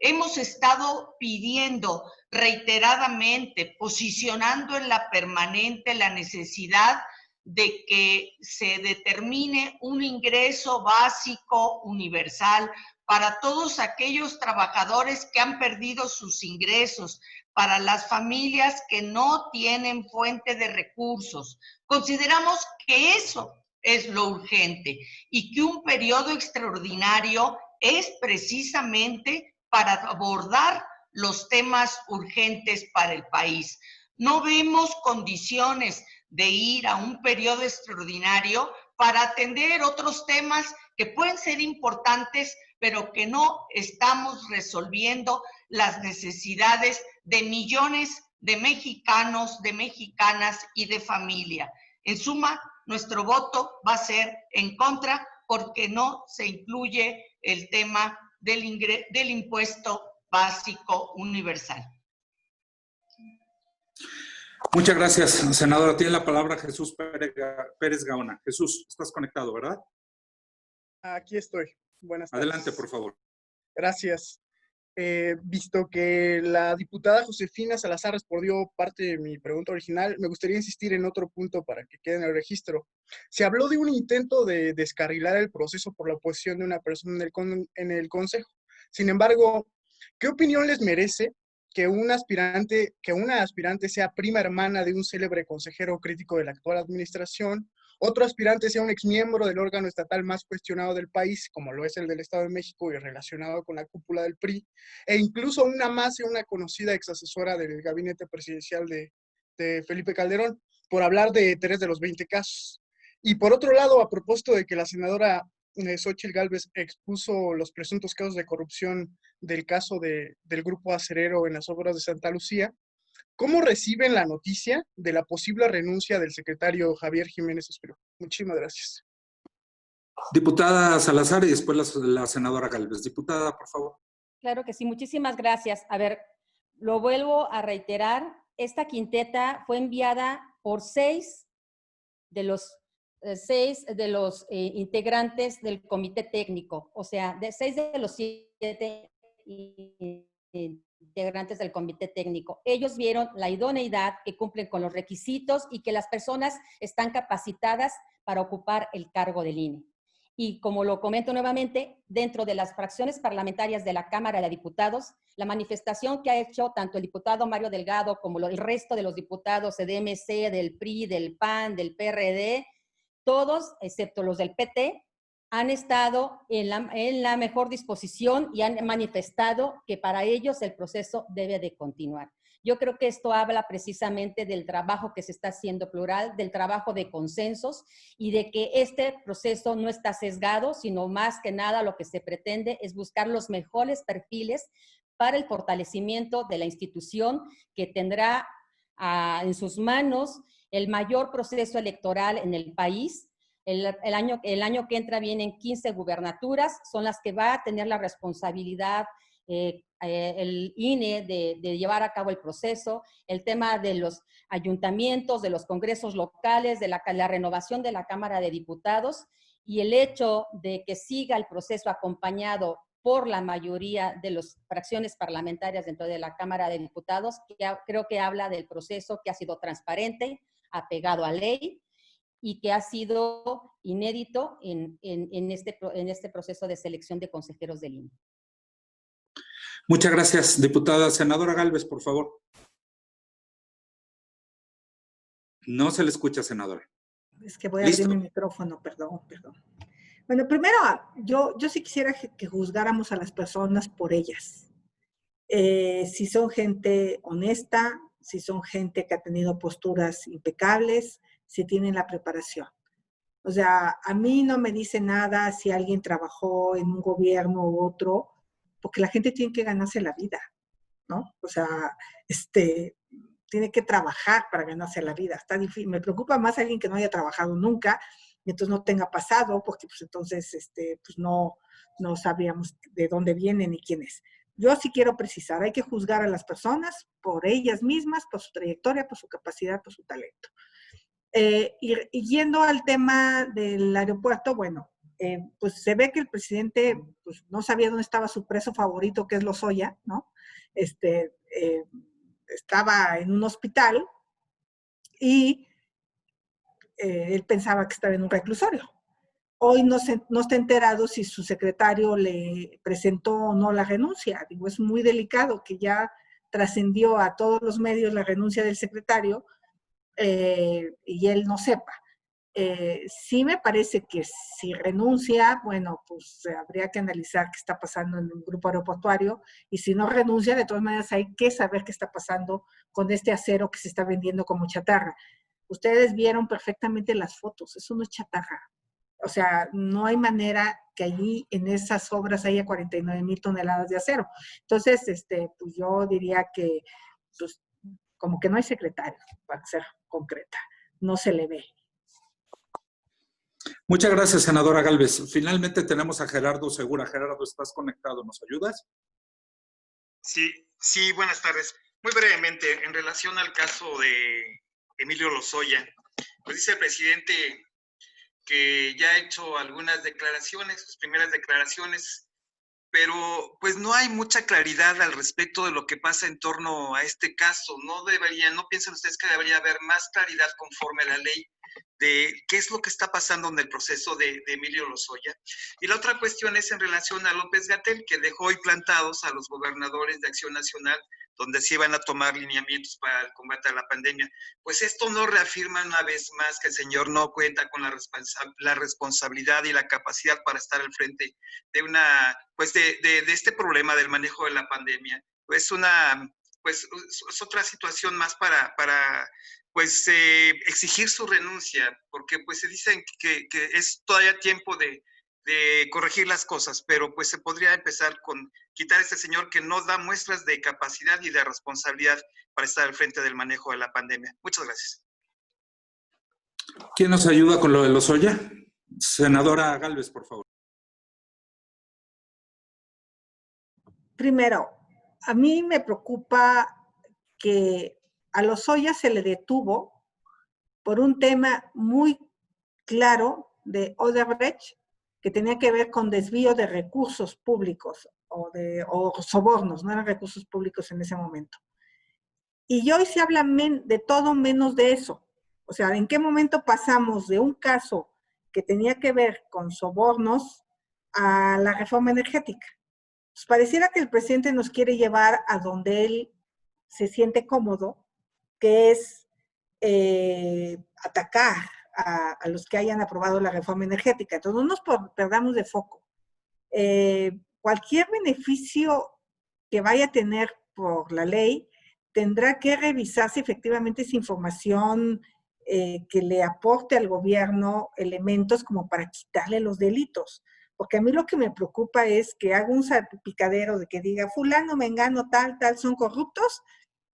Speaker 1: Hemos estado pidiendo reiteradamente, posicionando en la permanente la necesidad de que se determine un ingreso básico universal para todos aquellos trabajadores que han perdido sus ingresos, para las familias que no tienen fuente de recursos. Consideramos que eso es lo urgente y que un periodo extraordinario es precisamente para abordar los temas urgentes para el país. No vemos condiciones de ir a un periodo extraordinario para atender otros temas que pueden ser importantes, pero que no estamos resolviendo las necesidades de millones de mexicanos, de mexicanas y de familia. En suma, nuestro voto va a ser en contra porque no se incluye el tema del impuesto básico universal.
Speaker 2: Muchas gracias, senadora. Tiene la palabra Jesús Pérez Gaona. Jesús, estás conectado, ¿verdad?
Speaker 8: Aquí estoy. Buenas tardes.
Speaker 2: Adelante, por favor.
Speaker 8: Gracias. Visto que la diputada Josefina Salazar respondió parte de mi pregunta original, me gustaría insistir en otro punto para que quede en el registro. Se habló de un intento de descarrilar el proceso por la oposición de una persona en el Consejo. Sin embargo, ¿qué opinión les merece que una aspirante sea prima hermana de un célebre consejero crítico de la actual administración, otro aspirante sea un exmiembro del órgano estatal más cuestionado del país, como lo es el del Estado de México y relacionado con la cúpula del PRI, e incluso una más sea una conocida exasesora del gabinete presidencial de Felipe Calderón, por hablar de 3 de los 20 casos? Y por otro lado, a propósito de que la senadora Xóchitl Gálvez expuso los presuntos casos de corrupción del caso del Grupo Acerero en las obras de Santa Lucía, ¿cómo reciben la noticia de la posible renuncia del secretario Javier Jiménez Espriu? Muchísimas gracias.
Speaker 2: Diputada Salazar y después la senadora Gálvez. Diputada, por favor.
Speaker 6: Claro que sí, muchísimas gracias. A ver, lo vuelvo a reiterar. Esta quinteta fue enviada por 6 de los integrantes del comité técnico, o sea, de 6 de los 7 integrantes del comité técnico. Ellos vieron la idoneidad, que cumplen con los requisitos y que las personas están capacitadas para ocupar el cargo del INE. Y como lo comento nuevamente, dentro de las fracciones parlamentarias de la Cámara de Diputados, la manifestación que ha hecho tanto el diputado Mario Delgado como el resto de los diputados de MC, del PRI, del PAN, del PRD, todos, excepto los del PT, han estado en la mejor disposición y han manifestado que para ellos el proceso debe de continuar. Yo creo que esto habla precisamente del trabajo que se está haciendo plural, del trabajo de consensos y de que este proceso no está sesgado, sino más que nada lo que se pretende es buscar los mejores perfiles para el fortalecimiento de la institución que tendrá en sus manos el mayor proceso electoral en el país. El año que entra vienen 15 gubernaturas, son las que va a tener la responsabilidad el INE de llevar a cabo el proceso, el tema de los ayuntamientos, de los congresos locales, de la renovación de la Cámara de Diputados, y el hecho de que siga el proceso acompañado por la mayoría de las fracciones parlamentarias dentro de la Cámara de Diputados, que creo que habla del proceso que ha sido transparente, apegado a ley, y que ha sido inédito en este proceso de selección de consejeros del INE.
Speaker 2: Muchas gracias, diputada. Senadora Gálvez, por favor. No se le escucha, senadora.
Speaker 3: Es que voy a abrir mi micrófono, perdón. Bueno, primero, yo sí quisiera que juzgáramos a las personas por ellas. Si son gente honesta, si son gente que ha tenido posturas impecables, si tienen la preparación. O sea, a mí no me dice nada si alguien trabajó en un gobierno u otro, porque la gente tiene que ganarse la vida, ¿no? O sea, tiene que trabajar para ganarse la vida. Está difícil. Me preocupa más alguien que no haya trabajado nunca y entonces no tenga pasado, porque pues entonces pues no sabríamos de dónde vienen y quién es. Yo sí quiero precisar, hay que juzgar a las personas por ellas mismas, por su trayectoria, por su capacidad, por su talento. Y yendo al tema del aeropuerto, bueno, pues se ve que el presidente pues, no sabía dónde estaba su preso favorito, que es Lozoya, ¿no? Estaba en un hospital y él pensaba que estaba en un reclusorio. Hoy no está enterado si su secretario le presentó o no la renuncia. Digo, es muy delicado que ya trascendió a todos los medios la renuncia del secretario y él no sepa. Sí me parece que si renuncia, bueno, pues habría que analizar qué está pasando en el grupo aeroportuario, y si no renuncia, de todas maneras hay que saber qué está pasando con este acero que se está vendiendo como chatarra. Ustedes vieron perfectamente las fotos, eso no es chatarra. O sea, no hay manera que allí en esas obras haya 49,000 toneladas de acero. Entonces, pues yo diría que, pues, como que no hay secretario, para ser concreta, no se le ve.
Speaker 2: Muchas gracias, senadora Gálvez. Finalmente tenemos a Gerardo Segura. Gerardo, ¿estás conectado? ¿Nos ayudas?
Speaker 9: Sí, buenas tardes. Muy brevemente, en relación al caso de Emilio Lozoya, pues dice el presidente que ya ha hecho algunas declaraciones, sus primeras declaraciones, pero pues no hay mucha claridad al respecto de lo que pasa en torno a este caso. ¿No piensan ustedes que debería haber más claridad conforme a la ley de qué es lo que está pasando en el proceso de Emilio Lozoya? Y la otra cuestión es en relación a López-Gatell, que dejó hoy plantados a los gobernadores de Acción Nacional, donde se iban a tomar lineamientos para el combate a la pandemia. Pues esto no reafirma una vez más que el señor no cuenta con la responsabilidad y la capacidad para estar al frente de de este problema del manejo de la pandemia. Es otra situación más para exigir su renuncia, porque pues se dicen que es todavía tiempo de corregir las cosas, pero pues se podría empezar con quitar a este señor que no da muestras de capacidad y de responsabilidad para estar al frente del manejo de la pandemia. Muchas gracias.
Speaker 2: ¿Quién nos ayuda con lo de Lozoya? Senadora Gálvez, por favor.
Speaker 3: Primero, a mí me preocupa que a Lozoya se le detuvo por un tema muy claro de Odebrecht, que tenía que ver con desvío de recursos públicos o sobornos, no eran recursos públicos en ese momento. Y hoy se habla de todo menos de eso. O sea, ¿en qué momento pasamos de un caso que tenía que ver con sobornos a la reforma energética? Pues pareciera que el presidente nos quiere llevar a donde él se siente cómodo, que es atacar a los que hayan aprobado la reforma energética. Entonces, no nos perdamos de foco. Cualquier beneficio que vaya a tener por la ley tendrá que revisarse efectivamente esa información que le aporte al gobierno elementos como para quitarle los delitos. porque a mí lo que me preocupa es que haga un salpicadero de que diga fulano, mengano, tal, son corruptos,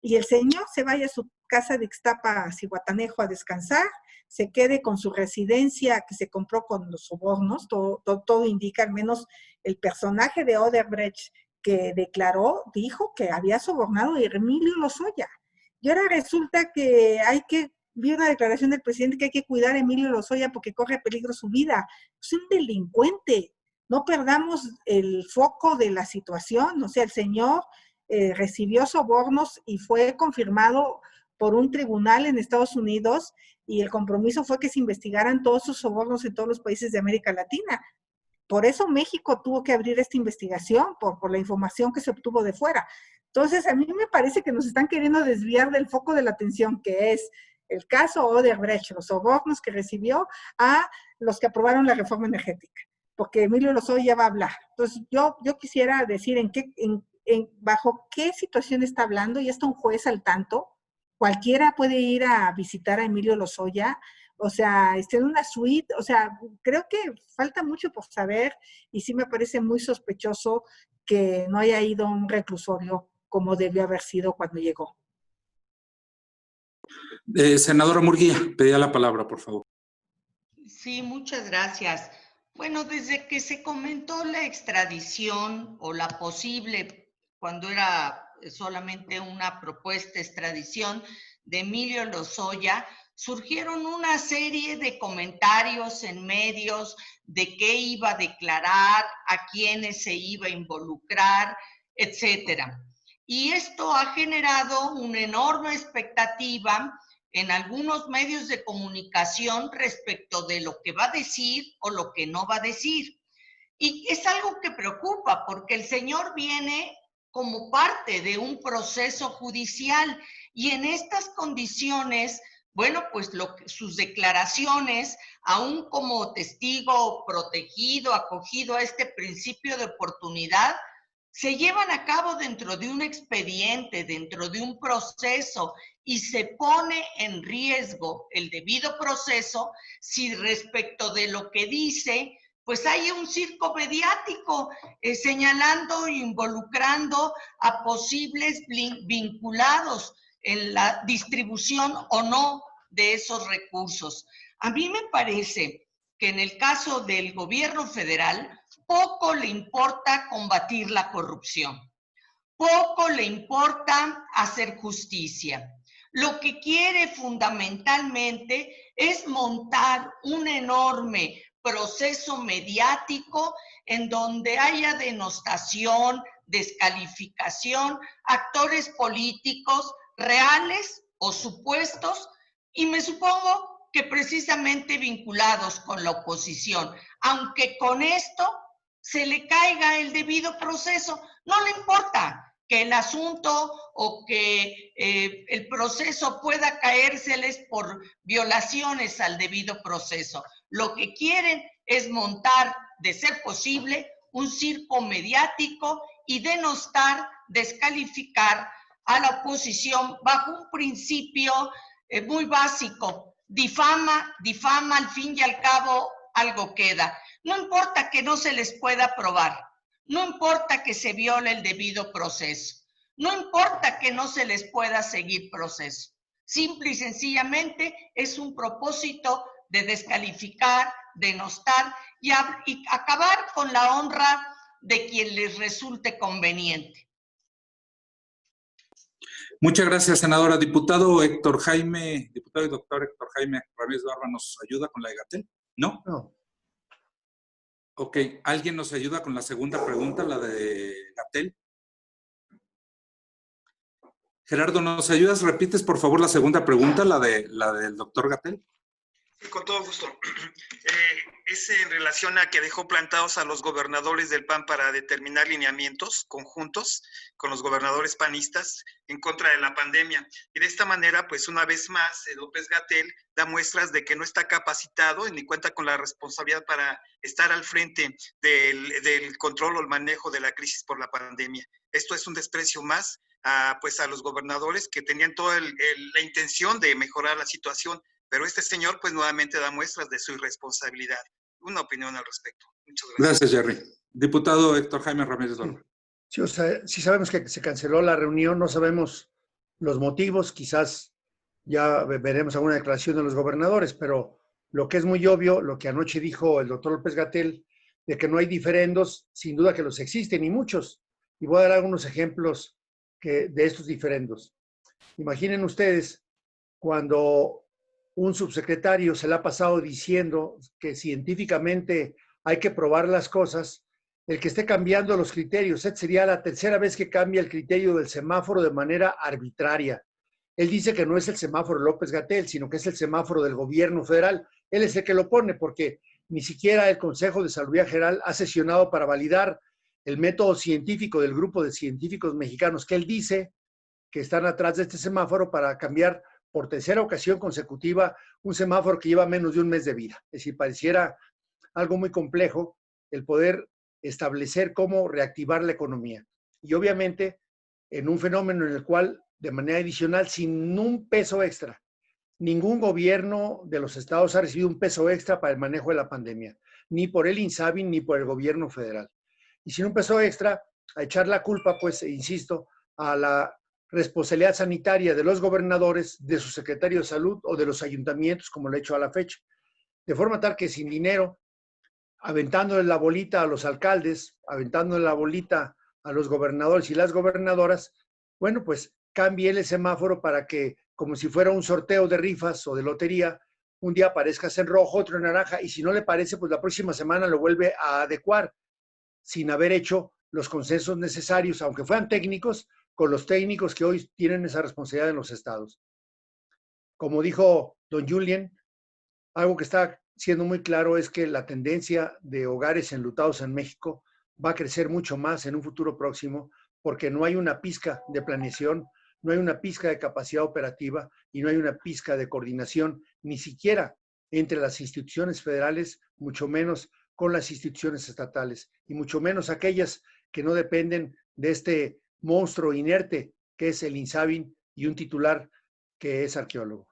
Speaker 3: y el señor se vaya a su casa de Ixtapa, a Zihuatanejo, a descansar, se quede con su residencia que se compró con los sobornos, todo indica, al menos el personaje de Odebrecht que declaró, dijo que había sobornado a Emilio Lozoya. Y ahora resulta que vi una declaración del presidente que hay que cuidar a Emilio Lozoya porque corre peligro su vida. Es un delincuente. No perdamos el foco de la situación. O sea, el señor recibió sobornos y fue confirmado por un tribunal en Estados Unidos y el compromiso fue que se investigaran todos sus sobornos en todos los países de América Latina. Por eso México tuvo que abrir esta investigación, por la información que se obtuvo de fuera. Entonces, a mí me parece que nos están queriendo desviar del foco de la atención, que es el caso Odebrecht, los sobornos que recibió a los que aprobaron la reforma energética, porque Emilio Lozoya va a hablar. Entonces, yo quisiera decir bajo qué situación está hablando, y está un juez al tanto, cualquiera puede ir a visitar a Emilio Lozoya, o sea, está en una suite, o sea, creo que falta mucho por saber, y sí me parece muy sospechoso que no haya ido a un reclusorio como debió haber sido cuando llegó.
Speaker 2: Senadora Murguía, pedía la palabra, por favor.
Speaker 1: Sí, muchas gracias. Bueno, desde que se comentó la extradición o la posible, cuando era solamente una propuesta de extradición de Emilio Lozoya, surgieron una serie de comentarios en medios de qué iba a declarar, a quiénes se iba a involucrar, etcétera. Y esto ha generado una enorme expectativa en algunos medios de comunicación respecto de lo que va a decir o lo que no va a decir. Y es algo que preocupa porque el señor viene como parte de un proceso judicial y en estas condiciones, bueno, pues sus declaraciones, aún como testigo protegido, acogido a este principio de oportunidad, se llevan a cabo dentro de un expediente, dentro de un proceso, y se pone en riesgo el debido proceso si respecto de lo que dice, pues hay un circo mediático señalando e involucrando a posibles vinculados en la distribución o no de esos recursos. A mí me parece que en el caso del gobierno federal, poco le importa combatir la corrupción, poco le importa hacer justicia. Lo que quiere fundamentalmente es montar un enorme proceso mediático en donde haya denostación, descalificación, actores políticos reales o supuestos, y me supongo que precisamente vinculados con la oposición, aunque con esto se le caiga el debido proceso, no le importa que el asunto o que el proceso pueda caérseles por violaciones al debido proceso. Lo que quieren es montar, de ser posible, un circo mediático y denostar, descalificar a la oposición bajo un principio muy básico. Difama, al fin y al cabo algo queda. No importa que no se les pueda probar, no importa que se viole el debido proceso, no importa que no se les pueda seguir proceso. Simple y sencillamente es un propósito de descalificar, denostar y acabar con la honra de quien les resulte conveniente.
Speaker 2: Muchas gracias, senadora. Diputado Héctor Jaime, diputado y doctor Héctor Jaime Ramírez Barba, ¿nos ayuda con la de Gatell? ¿No?
Speaker 10: No.
Speaker 2: Ok, ¿alguien nos ayuda con la segunda pregunta, la de Gatell? Gerardo, ¿nos ayudas? ¿Repites, por favor, la segunda pregunta, la del doctor Gatell?
Speaker 9: Sí, con todo gusto. Es en relación a que dejó plantados a los gobernadores del PAN para determinar lineamientos conjuntos con los gobernadores panistas en contra de la pandemia. Y de esta manera, pues una vez más, López-Gatell da muestras de que no está capacitado ni cuenta con la responsabilidad para estar al frente del control o el manejo de la crisis por la pandemia. Esto es un desprecio más a los gobernadores que tenían toda la intención de mejorar la situación, pero este señor pues nuevamente da muestras de su irresponsabilidad. una opinión al respecto. Muchas
Speaker 2: Gracias,
Speaker 9: gracias.
Speaker 2: Jerry. Diputado Héctor Jaime Ramírez Barba.
Speaker 10: Sí, o sea, sí sabemos que se canceló la reunión, no sabemos los motivos, quizás ya veremos alguna declaración de los gobernadores, pero lo que es muy obvio, lo que anoche dijo el doctor López-Gatell, de que no hay diferendos, sin duda que los existen y muchos. Y voy a dar algunos ejemplos de estos diferendos. Imaginen ustedes cuando un subsecretario se le ha pasado diciendo que científicamente hay que probar las cosas, el que esté cambiando los criterios. Esta sería la tercera vez que cambia el criterio del semáforo de manera arbitraria. Él dice que no es el semáforo López-Gatell, sino que es el semáforo del gobierno federal. Él es el que lo pone porque ni siquiera el Consejo de Salud General ha sesionado para validar el método científico del grupo de científicos mexicanos que él dice que están atrás de este semáforo para cambiar por tercera ocasión consecutiva un semáforo que lleva menos de un mes de vida. Es decir, pareciera algo muy complejo el poder establecer cómo reactivar la economía. Y obviamente en un fenómeno en el cual, de manera adicional, sin un peso extra, ningún gobierno de los estados ha recibido un peso extra para el manejo de la pandemia, ni por el INSABI ni por el gobierno federal. Y sin un peso extra, a echar la culpa, pues, insisto, a la responsabilidad sanitaria de los gobernadores, de su secretario de salud o de los ayuntamientos, como lo he hecho a la fecha. De forma tal que sin dinero, aventándole la bolita a los alcaldes, aventándole la bolita a los gobernadores y las gobernadoras, bueno, pues cambie el semáforo para que, como si fuera un sorteo de rifas o de lotería, un día aparezcas en rojo, otro en naranja, y si no le parece, pues la próxima semana lo vuelve a adecuar, sin haber hecho los consensos necesarios, aunque fueran técnicos, con los técnicos que hoy tienen esa responsabilidad en los estados. Como dijo don Julián, algo que está siendo muy claro es que la tendencia de hogares enlutados en México va a crecer mucho más en un futuro próximo porque no hay una pizca de planeación, no hay una pizca de capacidad operativa y no hay una pizca de coordinación, ni siquiera entre las instituciones federales, mucho menos con las instituciones estatales y mucho menos aquellas que no dependen de este monstruo inerte que es el INSABI y un titular que es arqueólogo.